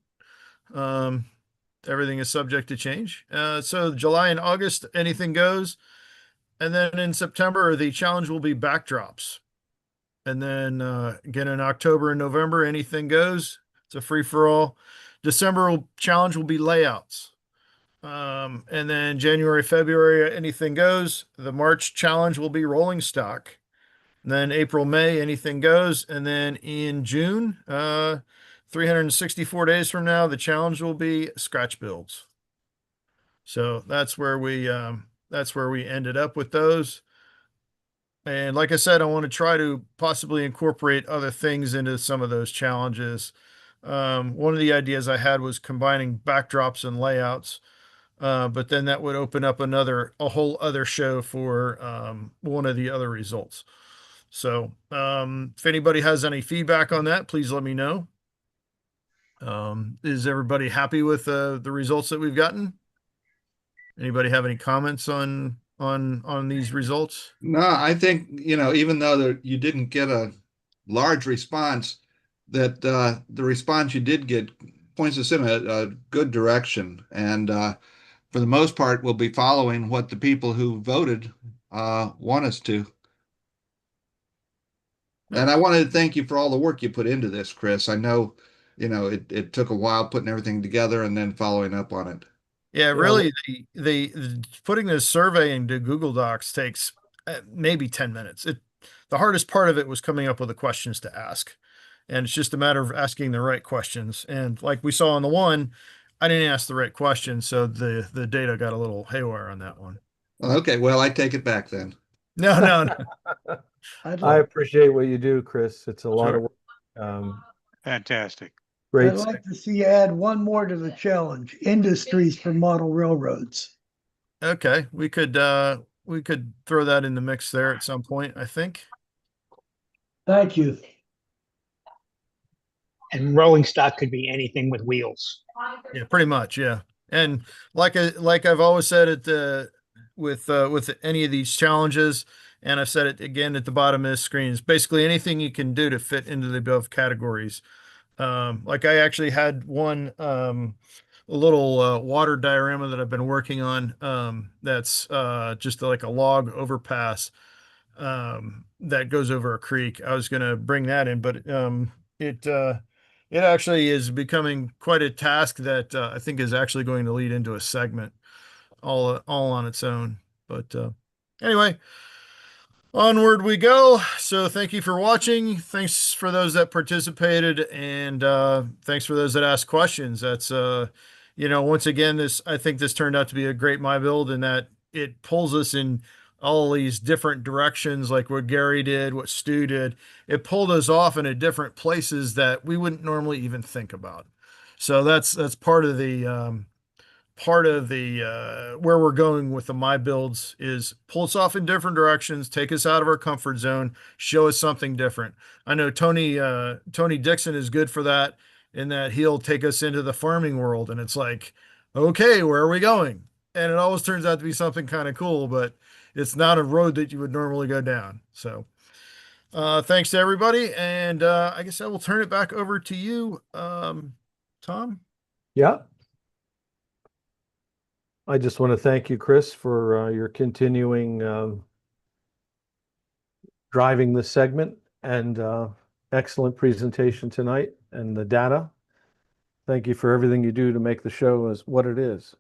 Everything is subject to change. So July and August, anything goes. And then in September, the challenge will be backdrops. And then again in October and November, anything goes. It's a free-for-all. December challenge will be layouts. And then January, February, anything goes. The March challenge will be rolling stock. And then April, May, anything goes. And then in June, 364 days from now, the challenge will be scratch builds. So that's where we ended up with those. And like I said, I want to try to possibly incorporate other things into some of those challenges. One of the ideas I had was combining backdrops and layouts. But then that would open up a whole other show for one of the other results. So if anybody has any feedback on that, please let me know. Is everybody happy with the results that we've gotten? Anybody have any comments on these results? No, I think, even though you didn't get a large response, that the response you did get points us in a good direction. And for the most part, we'll be following what the people who voted want us to. And I wanted to thank you for all the work you put into this, Chris. I know, it took a while putting everything together and then following up on it. Yeah, really, the putting this survey into Google Docs takes maybe 10 minutes. The hardest part of it was coming up with the questions to ask. And it's just a matter of asking the right questions. And like we saw on the one, I didn't ask the right question, so the data got a little haywire on that one. Okay, well, I take it back then. No. I appreciate what you do, Chris. It's a lot of work. Fantastic. Great. I'd like to see you add one more to the challenge: industries for model railroads. Okay, we could throw that in the mix there at some point, I think. Thank you. And rolling stock could be anything with wheels. Yeah, pretty much. Yeah. And like I've always said with any of these challenges, and I've said it again at the bottom of the screen, is basically anything you can do to fit into the above categories. Like I actually had one a little water diorama that I've been working on that's just like a log overpass that goes over a creek. I was going to bring that in, but it actually is becoming quite a task that I think is actually going to lead into a segment all on its own. But anyway, onward we go. So thank you for watching. Thanks for those that participated, and thanks for those that asked questions. That's once again, I think this turned out to be a great My Build, in that it pulls us in all these different directions, like what Gary did, what Stu did. It pulled us off into different places that we wouldn't normally even think about. So that's part of the where we're going with the my builds is pull us off in different directions, take us out of our comfort zone, show us something different. I know Tony Dixon is good for that, in that he'll take us into the farming world, and it's like, okay, where are we going? And it always turns out to be something kind of cool, but it's not a road that you would normally go down. So thanks to everybody, and I guess I will turn it back over to you, Tom. Yeah. I just want to thank you, Chris, for your continuing driving this segment, and excellent presentation tonight and the data. Thank you for everything you do to make the show as what it is.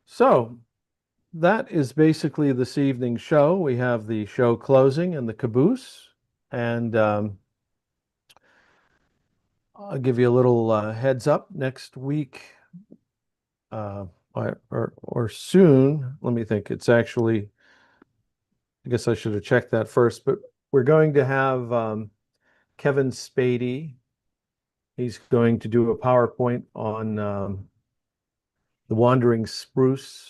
So that is basically this evening's show. We have the show closing and the caboose, and I'll give you a little heads up next week. Or soon. Let me think. It's actually, I guess I should have checked that first, but we're going to have Kevin Spady. He's going to do a PowerPoint on the Wandering Spruce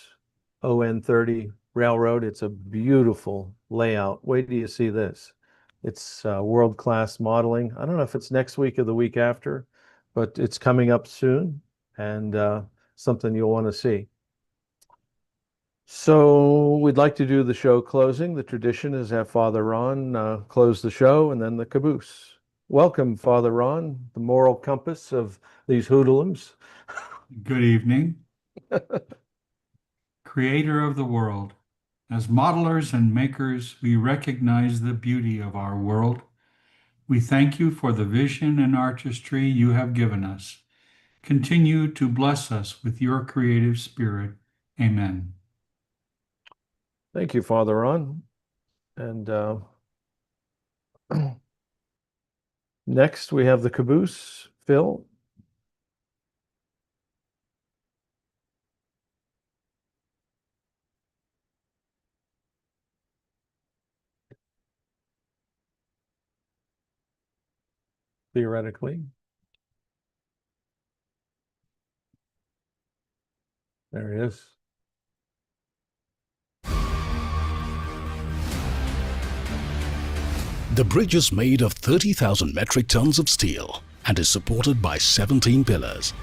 ON30 Railroad. It's a beautiful layout. Wait till you see this. It's world-class modeling. I don't know if it's next week or the week after, but it's coming up soon, and something you'll want to see. So we'd like to do the show closing. The tradition is have Father Ron close the show, and then the caboose. Welcome, Father Ron, the moral compass of these hoodlums. Good evening. Creator of the world, as modelers and makers, we recognize the beauty of our world. We thank you for the vision and artistry you have given us. Continue to bless us with your creative spirit. Amen. Thank you, Father Ron. And next we have the caboose. Phil. Theoretically. There he is. The bridge is made of 30,000 metric tons of steel and is supported by 17 pillars.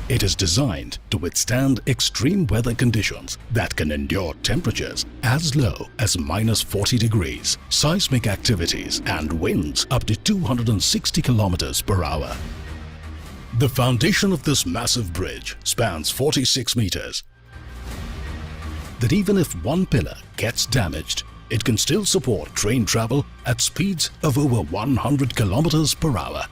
It is designed to withstand extreme weather conditions that can endure temperatures as low as -40 degrees, seismic activities, and winds up to 260 kilometers per hour. The foundation of this massive bridge spans 46 meters. That even if one pillar gets damaged, it can still support train travel at speeds of over 100 kilometers per hour.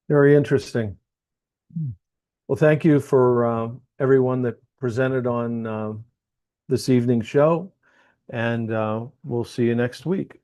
Very interesting. Well, thank you for everyone that presented on this evening's show, and we'll see you next week.